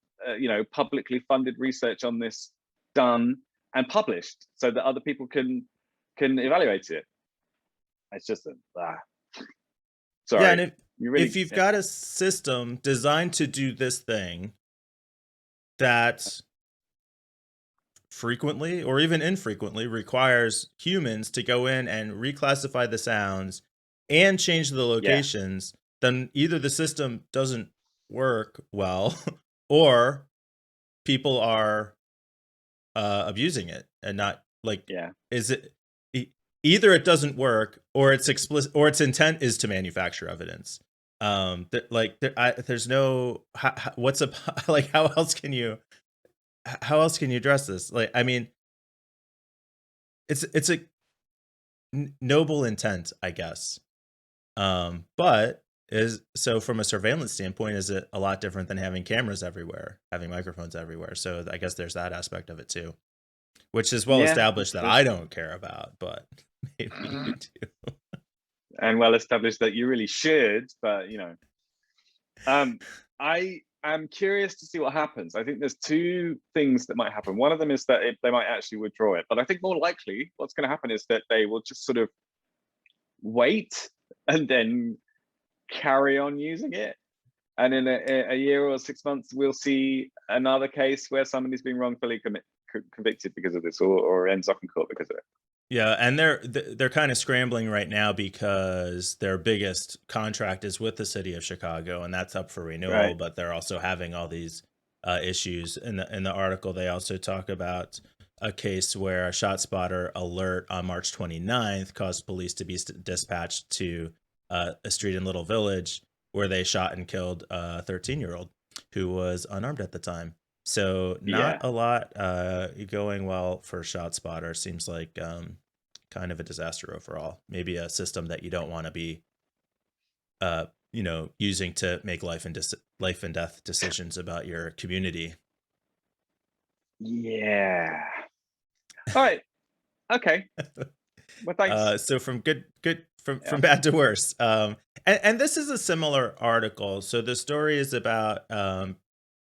publicly funded research on this done and published so that other people can evaluate it. It's just sorry. Yeah, and if you've got a system designed to do this thing that frequently or even infrequently requires humans to go in and reclassify the sounds and change the locations, then either the system doesn't work well or people are abusing it and not like, is it either it doesn't work or it's explicit or its intent is to manufacture evidence. There's no, what's a, like, how else can you address this? Like, I mean, it's a noble intent, I guess. But from a surveillance standpoint, is it a lot different than having cameras everywhere, having microphones everywhere? So I guess there's that aspect of it too, which is well established that I don't care about, but maybe you do. And well established that you really should, but I am curious to see what happens. I think there's two things that might happen. One of them is that they might actually withdraw it, but I think more likely what's going to happen is that they will just sort of wait and then carry on using it. And in a year or 6 months, we'll see another case where somebody's been wrongfully convicted because of this, or ends up in court because of it. Yeah, and they're kind of scrambling right now because their biggest contract is with the city of Chicago, and that's up for renewal. Right. But they're also having all these issues. In the article, they also talk about a case where a ShotSpotter alert on March 29th caused police to be dispatched to a street in Little Village where they shot and killed a 13-year-old who was unarmed at the time. So not Yeah. a lot going well for ShotSpotter. Seems like kind of a disaster overall. Maybe a system that you don't want to be, using to make life and death decisions about your community. Yeah. All right. Okay. Well, thanks. So from Yeah. from bad to worse. And this is a similar article. So the story is about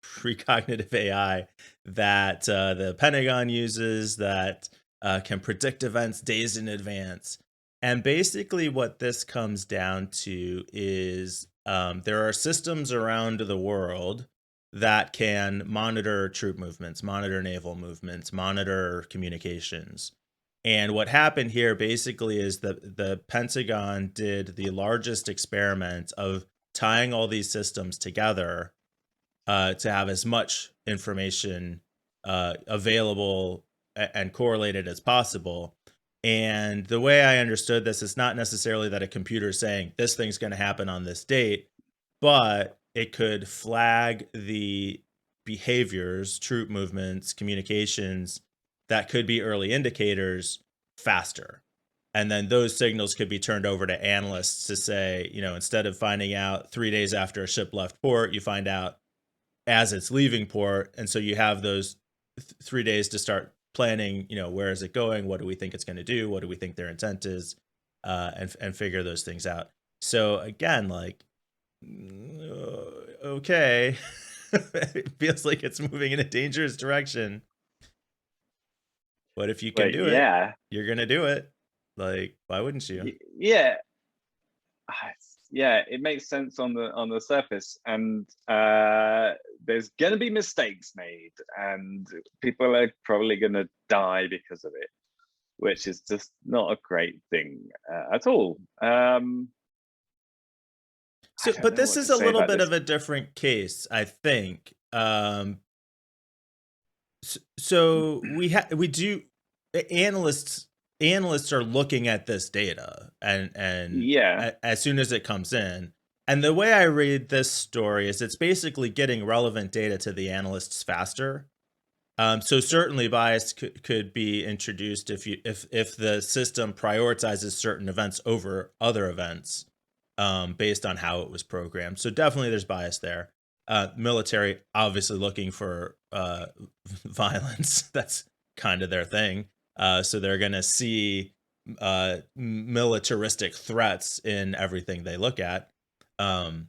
precognitive AI that the Pentagon uses that can predict events days in advance. And basically, what this comes down to is there are systems around the world that can monitor troop movements, monitor naval movements, monitor communications. And what happened here basically is that the Pentagon did the largest experiment of tying all these systems together to have as much information available and correlated as possible. And the way I understood this is not necessarily that a computer is saying this thing's going to happen on this date, but it could flag the behaviors, troop movements, communications that could be early indicators faster. And then those signals could be turned over to analysts to say, instead of finding out 3 days after a ship left port, you find out as it's leaving port. And so you have those 3 days to start planning, where is it going? What do we think it's going to do? What do we think their intent is? And figure those things out. So again, like, okay, it feels like it's moving in a dangerous direction. But if you can do it, you're going to do it. Like, why wouldn't you? Yeah. Yeah, it makes sense on the surface, and there's gonna be mistakes made, and people are probably gonna die because of it, which is just not a great thing at all. But this is a little bit of a different case, I think. So we do analysts are looking at this data and yeah, as soon as it comes in. And the way I read this story is it's basically getting relevant data to the analysts faster. So certainly bias could be introduced if the system prioritizes certain events over other events based on how it was programmed. So definitely there's bias there. Military obviously looking for violence. That's kind of their thing. So they're going to see militaristic threats in everything they look at. It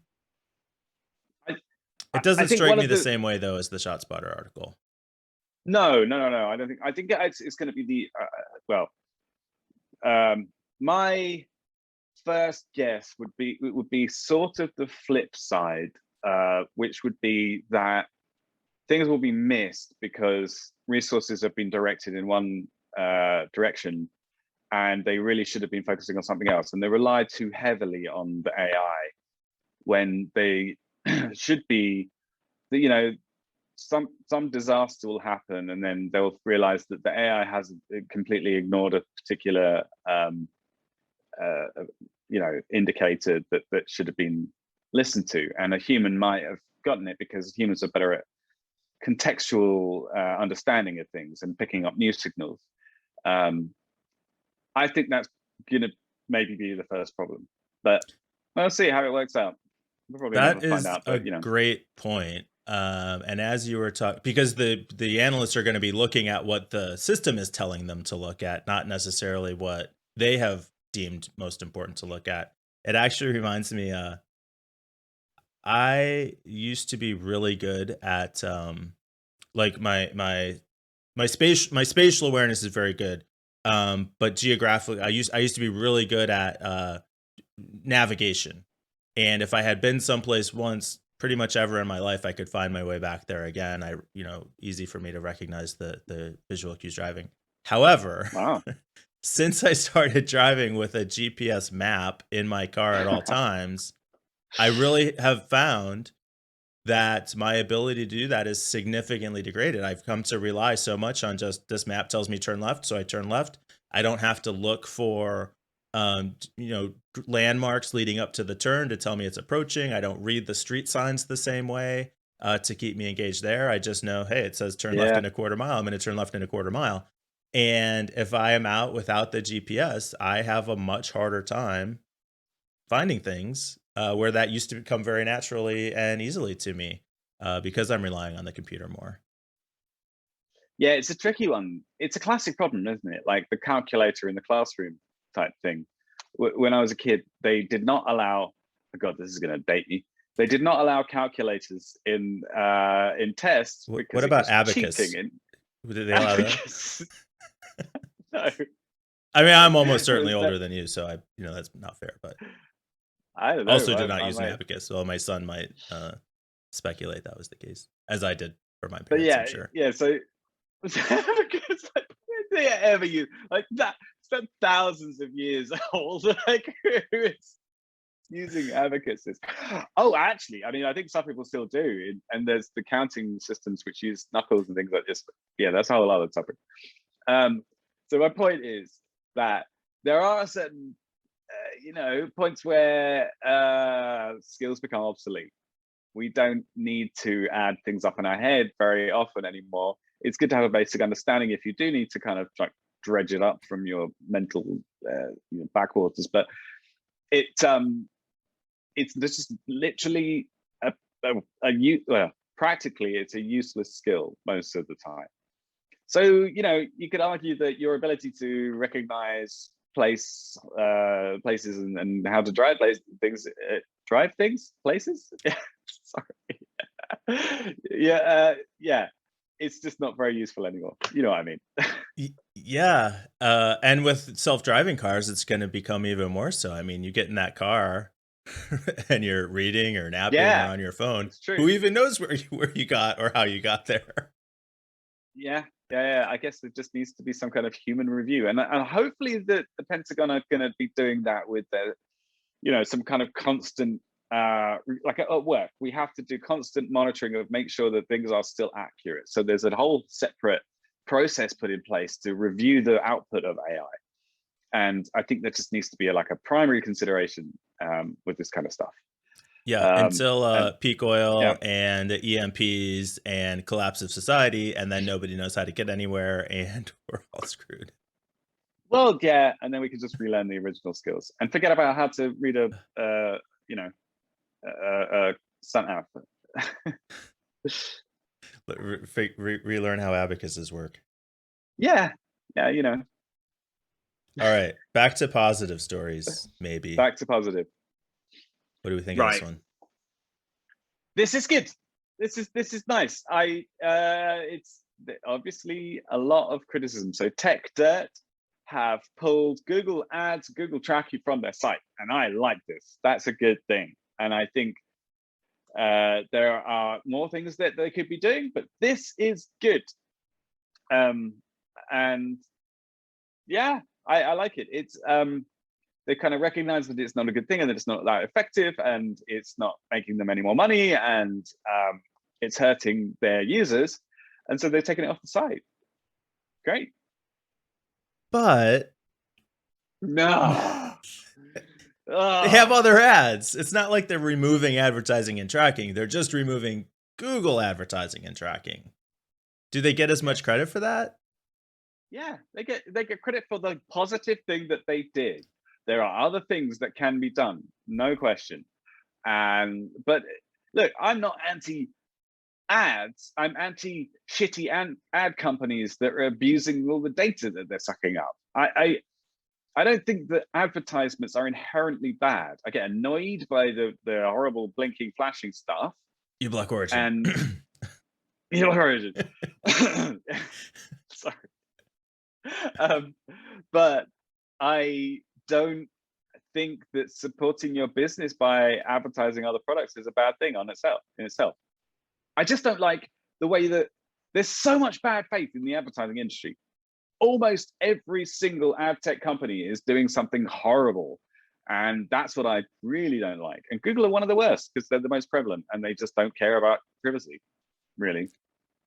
doesn't strike me the same way, though, as the ShotSpotter article. No. I don't think. I think it's going to be the my first guess would be sort of the flip side, which would be that things will be missed because resources have been directed in one direction, and they really should have been focusing on something else, and they relied too heavily on the AI when they should be, some disaster will happen, and then they'll realize that the AI has completely ignored a particular indicator that should have been listened to, and a human might have gotten it because humans are better at contextual understanding of things and picking up news signals. I think that's gonna maybe be the first problem, but we'll see how it works out. We'll probably That never is find out, but, a great point. And as you were talking, because the analysts are going to be looking at what the system is telling them to look at, not necessarily what they have deemed most important to look at. It actually reminds me, I used to be really good at like my spatial awareness is very good. But geographically, I used to be really good at navigation. And if I had been someplace once, pretty much ever in my life, I could find my way back there again. Easy for me to recognize the visual cues driving. However, wow. since I started driving with a GPS map in my car at all times, I really have found that my ability to do that is significantly degraded. I've come to rely so much on just this map tells me turn left, so I turn left. I don't have to look for landmarks leading up to the turn to tell me it's approaching. I don't read the street signs the same way to keep me engaged there. I just know, hey, it says turn left in a quarter mile. I'm going to turn left in a quarter mile. And if I am out without the GPS, I have a much harder time finding things where that used to come very naturally and easily to me because I'm relying on the computer more. Yeah, it's a tricky one. It's a classic problem, isn't it? Like the calculator in the classroom type thing. When I was a kid, they did not allow, oh God, this is going to date me. They did not allow calculators in tests because what about abacus? Did they allow that? No. I mean, I'm almost certainly older than you, so that's not fair. But I don't know. Also did not use an abacus, so my son might speculate that was the case, as I did for my parents. But yeah, I'm sure. Yeah. So abacus, like, when did they ever use like that? It's thousands of years old. Like, who is using abacuses? Oh, actually, I mean, I think some people still do, and there's the counting systems which use knuckles and things like this. Yeah, that's a whole other topic. So my point is that there are certain, points where skills become obsolete. We don't need to add things up in our head very often anymore. It's good to have a basic understanding if you do need to kind of like dredge it up from your mental backwaters. But it's just literally practically it's a useless skill most of the time. So you could argue that your ability to recognize places and how to drive places. Sorry. Yeah. It's just not very useful anymore. You know what I mean? Yeah. And with self-driving cars, it's going to become even more so. I mean, you get in that car and you're reading or napping or on your phone. Who even knows where you got or how you got there? Yeah. I guess there just needs to be some kind of human review, and hopefully the Pentagon are going to be doing that with their, some kind of constant, like at work, we have to do constant monitoring of make sure that things are still accurate. So there's a whole separate process put in place to review the output of AI, and I think that just needs to be a primary consideration with this kind of stuff. Yeah, until peak oil and EMPs and collapse of society, and then nobody knows how to get anywhere, and we're all screwed. Well, yeah, and then we can just relearn the original skills and forget about how to read a Sun output. Relearn how abacuses work. Yeah. All right, back to positive stories, maybe. Back to positive. What do we think of this one? This is good. This is nice. It's obviously a lot of criticism. So Techdirt have pulled Google Ads, Google Tracking from their site, and I like this. That's a good thing. And I think there are more things that they could be doing, but this is good. And yeah, I like it. It's they kind of recognize that it's not a good thing and that it's not that effective and it's not making them any more money and it's hurting their users. And so they're taking it off the site. Great. But no. They have other ads. It's not like they're removing advertising and tracking. They're just removing Google advertising and tracking. Do they get as much credit for that? Yeah, they get credit for the positive thing that they did. There are other things that can be done, no question. But look, I'm not anti-ads. I'm anti-shitty ad companies that are abusing all the data that they're sucking up. I don't think that advertisements are inherently bad. I get annoyed by the horrible blinking, flashing stuff. You block Origin. And you block Origin. Sorry. But I don't think that supporting your business by advertising other products is a bad thing in itself. I just don't like the way that there's so much bad faith in the advertising industry. almost every single ad tech company is doing something horrible. And that's what I really don't like. And Google are one of the worst because they're the most prevalent and they just don't care about privacy, really.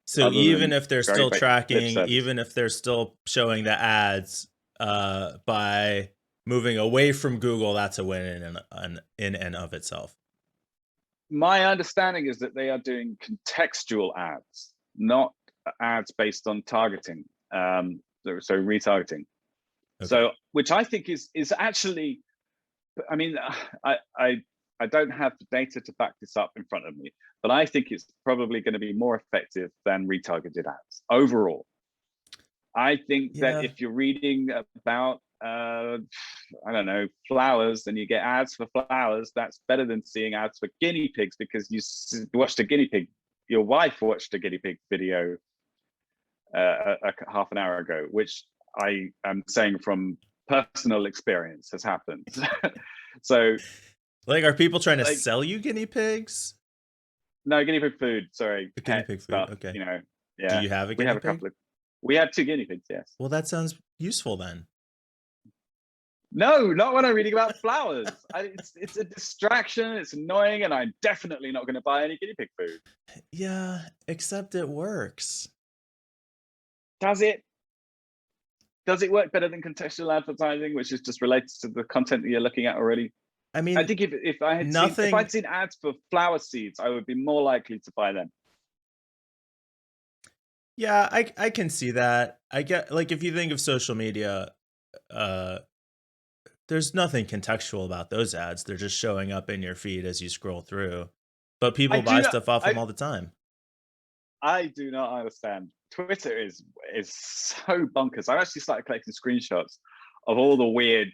So even if they're still tracking, service. even if they're still showing the ads, by moving away from Google, that's a win in and of itself. My understanding is that they are doing contextual ads, not ads based on targeting. So retargeting. Okay. So, which I think is actually, I mean, I don't have the data to back this up in front of me, but I think it's probably going to be more effective than retargeted ads overall. I think that if you're reading about, I don't know, flowers, and you get ads for flowers, that's better than seeing ads for guinea pigs because you watched a guinea pig. Your wife watched a guinea pig video half an hour ago, which I am saying from personal experience has happened. So, like, are people trying to sell you guinea pigs? No, guinea pig food. Sorry, guinea pig food. Stuff, okay. You know, yeah. Do you have a guinea pig? We have a couple of. We have 2 guinea pigs. Yes. Well, that sounds useful then. No, not when I'm reading about flowers. It's a distraction. It's annoying, and I'm definitely not going to buy any guinea pig food. Yeah, except it works. Does it? Does it work better than contextual advertising, which is just related to the content that you're looking at already? I mean, I think if I had if I'd seen ads for flower seeds, I would be more likely to buy them. Yeah, I can see that. I get, like, if you think of social media, there's nothing contextual about those ads. They're just showing up in your feed as you scroll through. But people buy stuff off them all the time. I do not understand. Twitter is so bonkers. I've actually started collecting screenshots of all the weird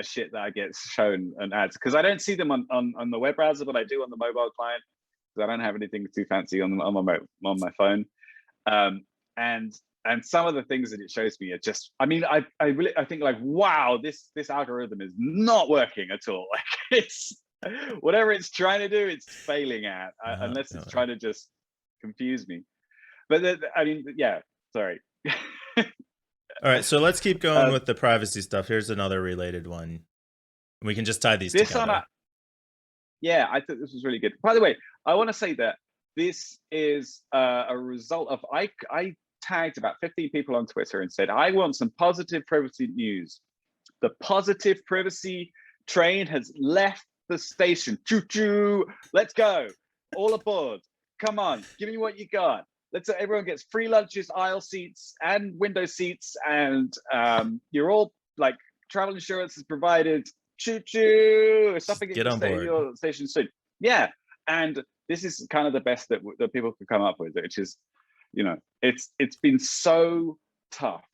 shit that I get shown and ads, because I don't see them on the web browser, but I do on the mobile client because I don't have anything too fancy on my phone. And some of the things that it shows me are just, I mean, I think, like, wow, this algorithm is not working at all. Like, it's whatever it's trying to do, it's failing at, unless it's trying to just confuse me. But I mean, yeah, sorry. All right, so let's keep going with the privacy stuff. Here's another related one. We can just tie these together. Yeah, I thought this was really good. By the way, I want to say that this is a result of, I tagged about 15 people on Twitter and said, I want some positive privacy news. The positive privacy train has left the station. Choo-choo, let's go. All aboard. Come on, give me what you got. Everyone gets free lunches, aisle seats, and window seats, and you're all, like, travel insurance is provided. Choo-choo, something get on board. Your station soon. Yeah, and this is kind of the best that people could come up with, which is, you know, it's been so tough.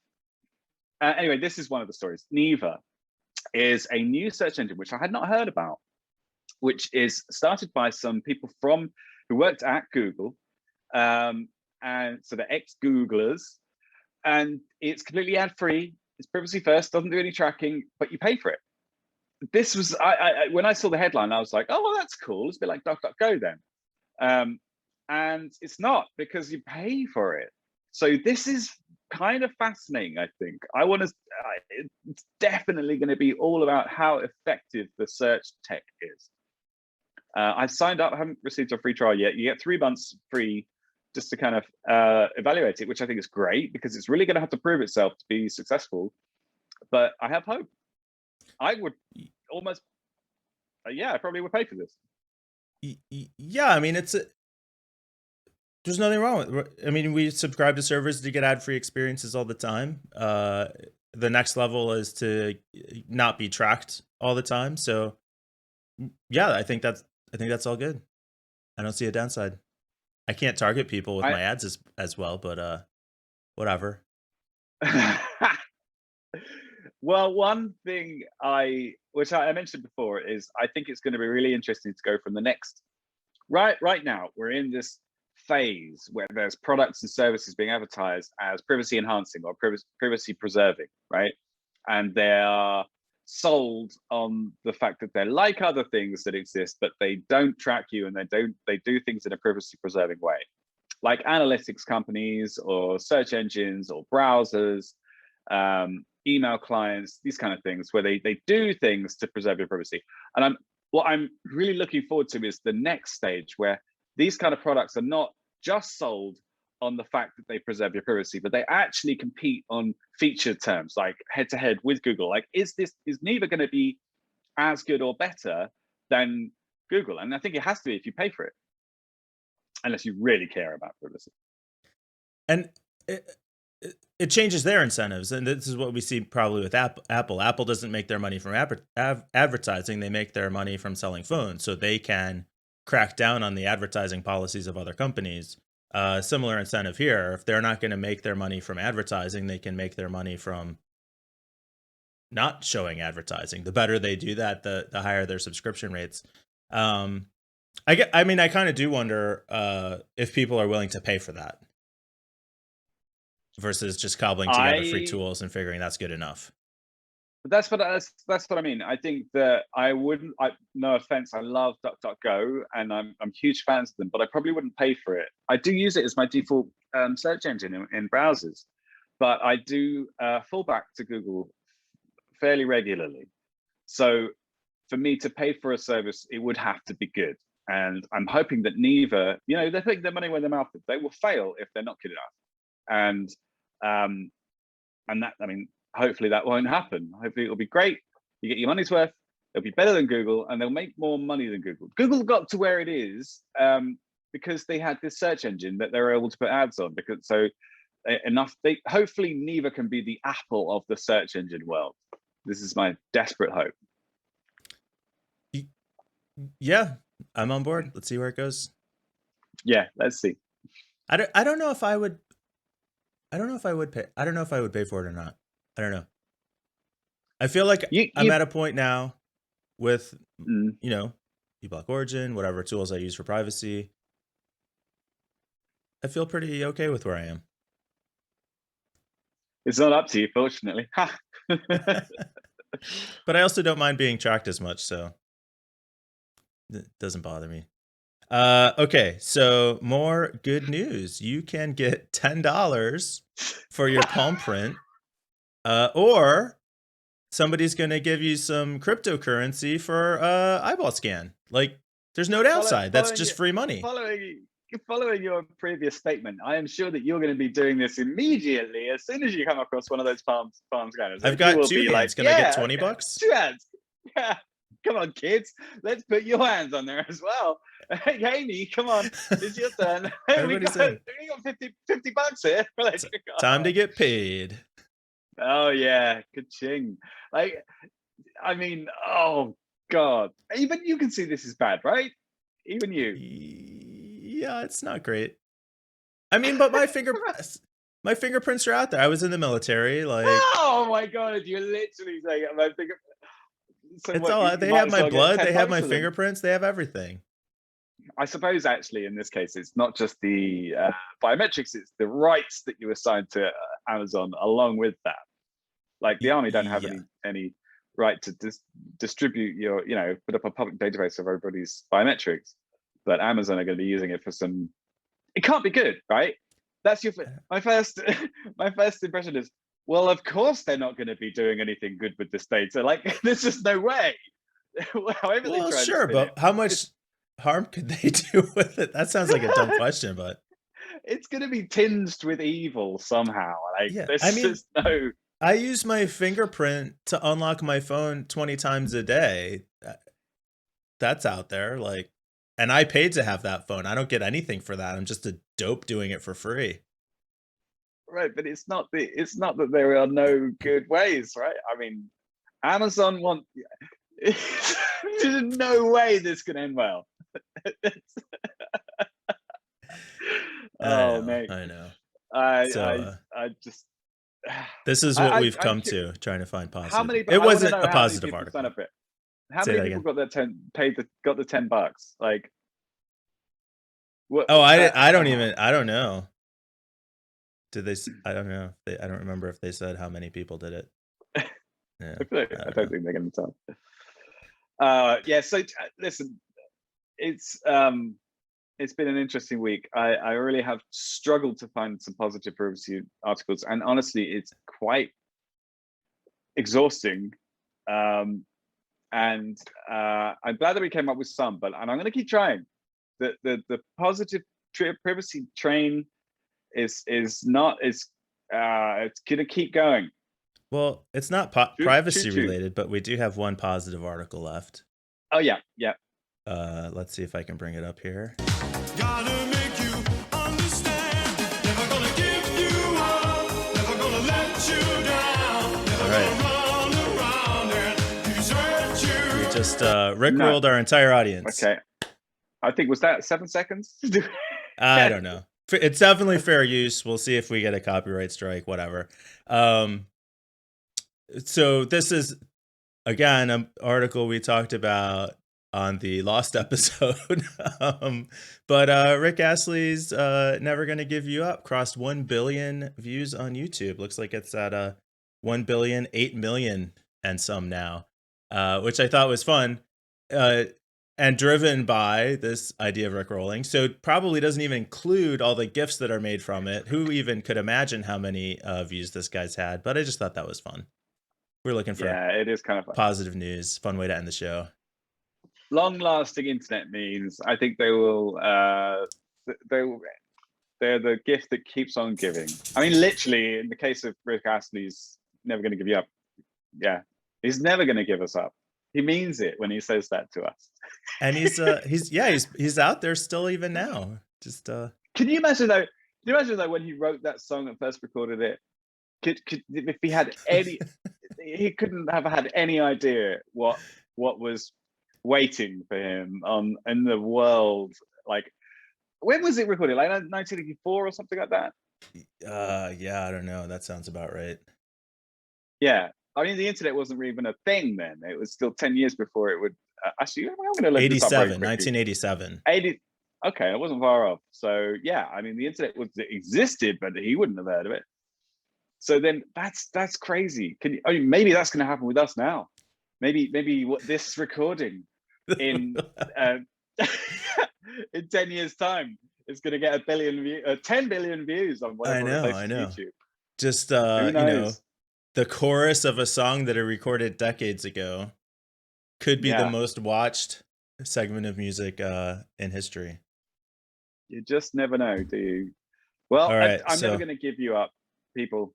Anyway, this is one of the stories. Neva is a new search engine which I had not heard about, which is started by some people who worked at Google, and so they're ex-Googlers, and it's completely ad-free. It's privacy first, doesn't do any tracking, but you pay for it. This was, when I saw the headline, I was like, oh, well, that's cool. It's a bit like DuckDuckGo then. And it's not, because you pay for it. So this is kind of fascinating, I think. It's definitely going to be all about how effective the search tech is. I've signed up, I haven't received a free trial yet. You get 3 months free just to kind of evaluate it, which I think is great, because it's really going to have to prove itself to be successful. But I have hope. I would almost, I probably would pay for this. Yeah, I mean, there's nothing wrong with it. I mean, we subscribe to servers to get ad-free experiences all the time. The next level is to not be tracked all the time. So yeah, I think that's all good. I don't see a downside. I can't target people with my ads as well, but whatever. Well, one thing which I mentioned before is I think it's going to be really interesting to go from the next. Right now, we're in this phase where there's products and services being advertised as privacy enhancing or privacy preserving, right? And they are sold on the fact that they're like other things that exist, but they don't track you, and they do things in a privacy preserving way, like analytics companies or search engines or browsers. email clients, these kind of things, where they do things to preserve your privacy. And what I'm really looking forward to is the next stage, where these kind of products are not just sold on the fact that they preserve your privacy, but they actually compete on feature terms, like head to head with Google. Like, is Neeva going to be as good or better than Google? And I think it has to be if you pay for it, unless you really care about privacy. And it changes their incentives, and this is what we see probably with Apple. Apple doesn't make their money from advertising; they make their money from selling phones, so they can crack down on the advertising policies of other companies. Similar incentive here. If they're not going to make their money from advertising, they can make their money from not showing advertising. The better they do that, the higher their subscription rates. I kind of do wonder if people are willing to pay for that versus just cobbling together free tools and figuring that's good enough. That's what I mean. I think that I wouldn't. No offense, I love DuckDuckGo, and I'm huge fans of them, but I probably wouldn't pay for it. I do use it as my default search engine in browsers, but I do fall back to Google fairly regularly. So for me to pay for a service, it would have to be good. And I'm hoping that Neeva, they're putting their money where their mouth is. They will fail if they're not good enough. And that, hopefully that won't happen. Hopefully it'll be great. You get your money's worth. It'll be better than Google, and they'll make more money than Google. Google got to where it is because they had this search engine that they were able to put ads on. Hopefully Neeva can be the Apple of the search engine world. This is my desperate hope. Yeah, I'm on board. Let's see where it goes. Yeah, let's see. I don't know if I would. I don't know if I would pay. I don't know if I would pay for it or not. I don't know. I feel like I'm at a point now with, eBlock Origin, whatever tools I use for privacy. I feel pretty okay with where I am. It's not up to you, fortunately. But I also don't mind being tracked as much, so it doesn't bother me. Okay, so more good news. You can get $10 for your palm print, or somebody's going to give you some cryptocurrency for eyeball scan. Like, there's no downside. That's just free money. Following your previous statement, I am sure that you're going to be doing this immediately as soon as you come across one of those palm scanners. I've got 2 hands. Can I get $20? 2 hands. Yeah. Come on, kids. Let's put your hands on there as well. Hey, Amy, come on. It's your turn. we got 50 bucks here. Time to get paid. Oh, yeah. Ka-ching. Oh, God. Even you can see this is bad, right? Even you. Yeah, it's not great. But my fingerprints are out there. I was in the military. Oh, my God. You're literally saying my fingerprints. So it's all. They have my blood. They have my fingerprints. They have everything. I suppose actually in this case, it's not just the biometrics; it's the rights that you assign to Amazon along with that. Like the army don't have any right to distribute your, put up a public database of everybody's biometrics, but Amazon are going to be using it for some. It can't be good, right? That's my first impression is, well, of course they're not going to be doing anything good with this data. Like, there's just no way. Well, sure, but how much harm could they do with it? That sounds like a dumb question, but it's going to be tinged with evil somehow. I use my fingerprint to unlock my phone 20 times a day. That's out there, and I paid to have that phone. I don't get anything for that. I'm just a dope doing it for free. Right, but it's not that there are no good ways, right? Amazon there's no way this can end well. Mate. I know. I just. This is what we've come to, trying to find positive. It wasn't a positive article. How many people got the $10? Like, what? Oh, I don't know. Did they? I don't know. I don't remember if they said how many people did it. Yeah, I don't think they're going to tell. Yeah. So listen, it's been an interesting week. I really have struggled to find some positive privacy articles, and honestly, it's quite exhausting. And I'm glad that we came up with some, and I'm going to keep trying. The positive privacy train is not it's going to keep going. Well, it's not privacy related, but we do have one positive article left. Oh yeah. Let's see if I can bring it up here. Gotta make you understand. Never gonna give you up. Never gonna let you down. Never All right. gonna run around and desert you. We just rickrolled our entire audience. Okay. I think, was that 7 seconds? I don't know. It's definitely fair use. We'll see if we get a copyright strike, whatever. So this is, again, an article we talked about on the Lost episode. But Rick Astley's Never Gonna Give You Up crossed 1 billion views on YouTube. Looks like it's at 1 billion, 8 million and some now, which I thought was fun. And driven by this idea of rickrolling. So it probably doesn't even include all the GIFs that are made from it. Who even could imagine how many views this guy's had? But I just thought that was fun. We're looking for it is kind of fun. Positive news, fun way to end the show. Long-lasting internet memes. I think they will. They're the gift that keeps on giving. I mean, literally, in the case of Rick Astley's Never Gonna Give You Up. Yeah, he's never going to give us up. He means it when he says that to us. And he's out there still even now. Just Can you imagine though? Can you imagine though when he wrote that song and first recorded it? Could if he had any, he couldn't have had any idea what was waiting for him in the world. Like, when was it recorded? Like 1984 or something like that? Yeah, I don't know. That sounds about right. Yeah. I mean, the internet wasn't even a thing then. It was still 10 years before it would. Actually, I'm going to look 1987. 80. Okay, I wasn't far off. So yeah, I mean, the internet existed, but he wouldn't have heard of it. So then that's crazy. I mean, maybe that's going to happen with us now. Maybe what this recording in in 10 years time is going to get 10 billion views on whatever. I know. YouTube. Just the chorus of a song that I recorded decades ago could be the most watched segment of music in history. You just never know, do you? Well, right, I'm never going to give you up, people.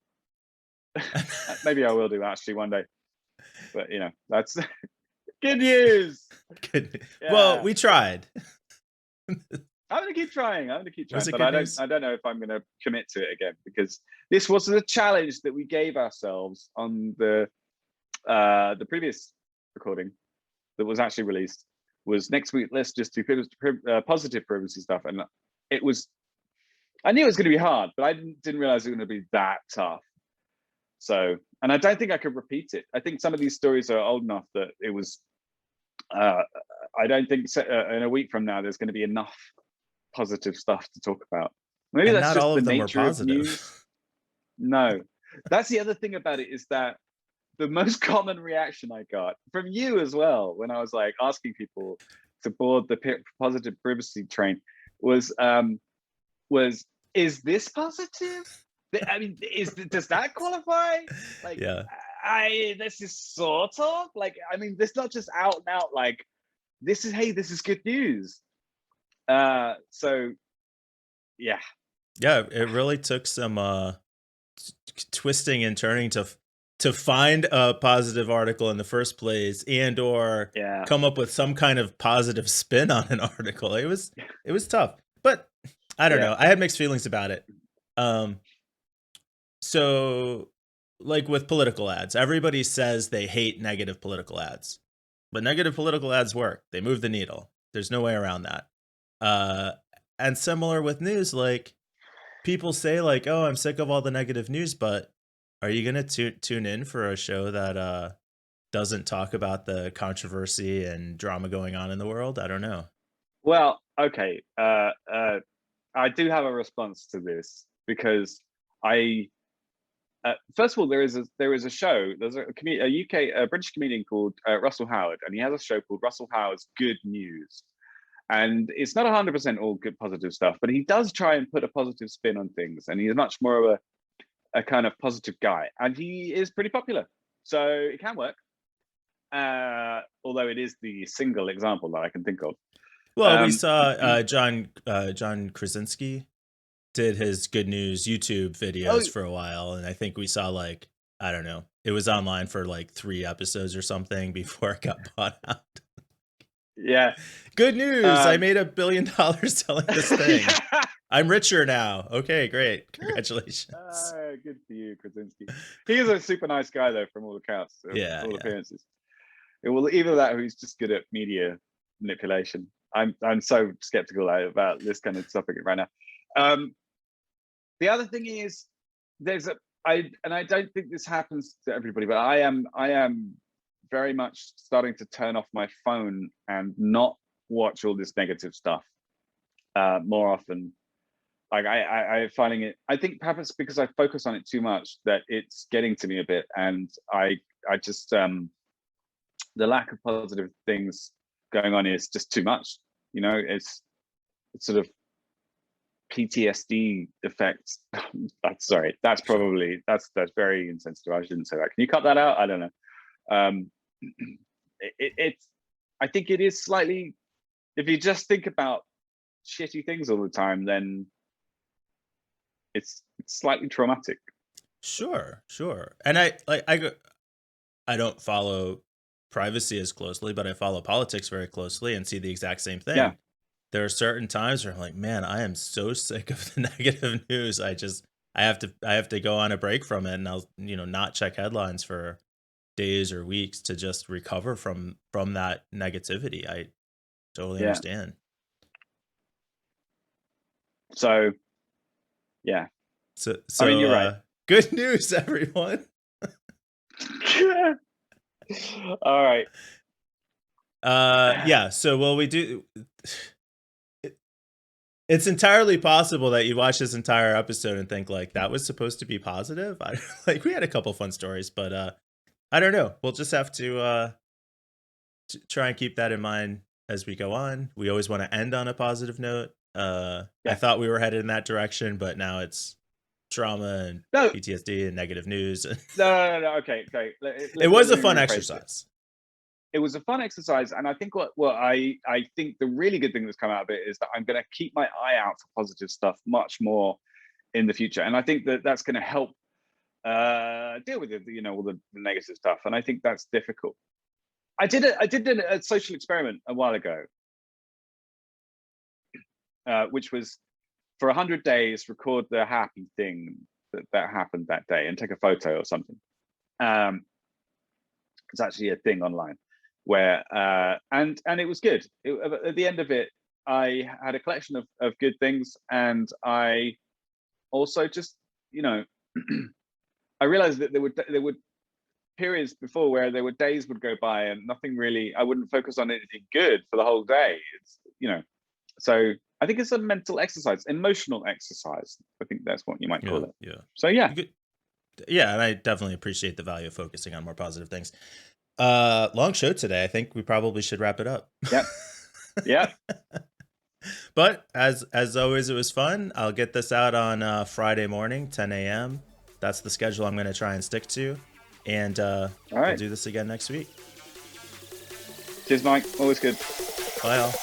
Maybe I will do actually one day. But, that's good news. Good. Yeah. Well, we tried. I'm going to keep trying. But I don't know if I'm going to commit to it again, because this was the challenge that we gave ourselves on the previous recording that was actually released. Was next week, let's just do positive privacy stuff. And I knew it was going to be hard, but I didn't realize it was going to be that tough. So, and I don't think I could repeat it. I think some of these stories are old enough that it was, I don't think in a week from now, there's going to be enough positive stuff to talk about. Maybe and that's not just all the of them nature were of news. No, that's the other thing about it, is that the most common reaction I got from you as well, when I was like asking people to board the positive privacy train, was is this positive? I mean, does that qualify? Like, yeah. This is sort of like, I mean, this not just out and out like, this is good news. So yeah, it really took some twisting and turning to find a positive article in the first place, and or come up with some kind of positive spin on an article. It was tough, but I don't know. I had mixed feelings about it. So like with political ads, everybody says they hate negative political ads, but negative political ads work. They move the needle. There's no way around that. And similar with news, like people say like, oh, I'm sick of all the negative news, but are you going to tune in for a show that doesn't talk about the controversy and drama going on in the world? I don't know. Well, okay. I do have a response to this, because first of all, there is a show. There's a British comedian called Russell Howard, and he has a show called Russell Howard's Good News. And it's not 100% all good positive stuff, but he does try and put a positive spin on things, and he's much more of a kind of positive guy, and he is pretty popular. So it can work. Although it is the single example that I can think of. Well, we saw John Krasinski did his good news YouTube videos for a while, and I think we saw like, I don't know, it was online for like 3 episodes or something before it got bought out. Yeah. Good news! I made $1 billion selling this thing. I'm richer now. Okay, great. Congratulations. Good for you, Krasinski. He is a super nice guy, though, from all accounts, all appearances. It will either that, or he's just good at media manipulation. I'm so skeptical about this kind of topic right now. The other thing is, I don't think this happens to everybody, but I am very much starting to turn off my phone and not watch all this negative stuff more often. Like I'm finding it, I think perhaps because I focus on it too much, that it's getting to me a bit, and I just the lack of positive things going on is just too much. You know, it's sort of PTSD effects. Sorry, that's very insensitive. I shouldn't say that. Can you cut that out? I don't know. It's I think it is slightly, if you just think about shitty things all the time, then it's slightly traumatic. Sure. And I don't follow privacy as closely, but I follow politics very closely and see the exact same thing. Yeah. There are certain times where I'm like, man, I am so sick of the negative news. I have to go on a break from it, and I'll, not check headlines for days or weeks to just recover from that negativity. I totally understand. So yeah. So I mean, you're right. Good news, everyone. All right. Yeah. So we do. It's entirely possible that you watch this entire episode and think like that was supposed to be positive. Like we had a couple fun stories, but I don't know. We'll just have to try and keep that in mind as we go on. We always want to end on a positive note. I thought we were headed in that direction, but now it's trauma and PTSD and negative news. No. Okay. It was a fun exercise. It was a fun exercise, and I think what I think the really good thing that's come out of it is that I'm going to keep my eye out for positive stuff much more in the future, and I think that that's going to help deal with it, all the negative stuff, and I think that's difficult. I did a social experiment a while ago, which was for 100 days, record the happy thing that happened that day and take a photo or something. It's actually a thing online where and it was good. At the end of it, I had a collection of good things, and I also just I realized that there were periods before where there were days would go by and nothing really, I wouldn't focus on anything good for the whole day. It's so I think it's a mental exercise, emotional exercise. I think that's what you might call it. Yeah. So yeah. Yeah, and I definitely appreciate the value of focusing on more positive things. Long show today. I think we probably should wrap it up. Yep. But as always, it was fun. I'll get this out on Friday morning, 10 a.m. That's the schedule I'm going to try and stick to. And we'll do this again next week. Cheers, Mike. Always good. Bye, all.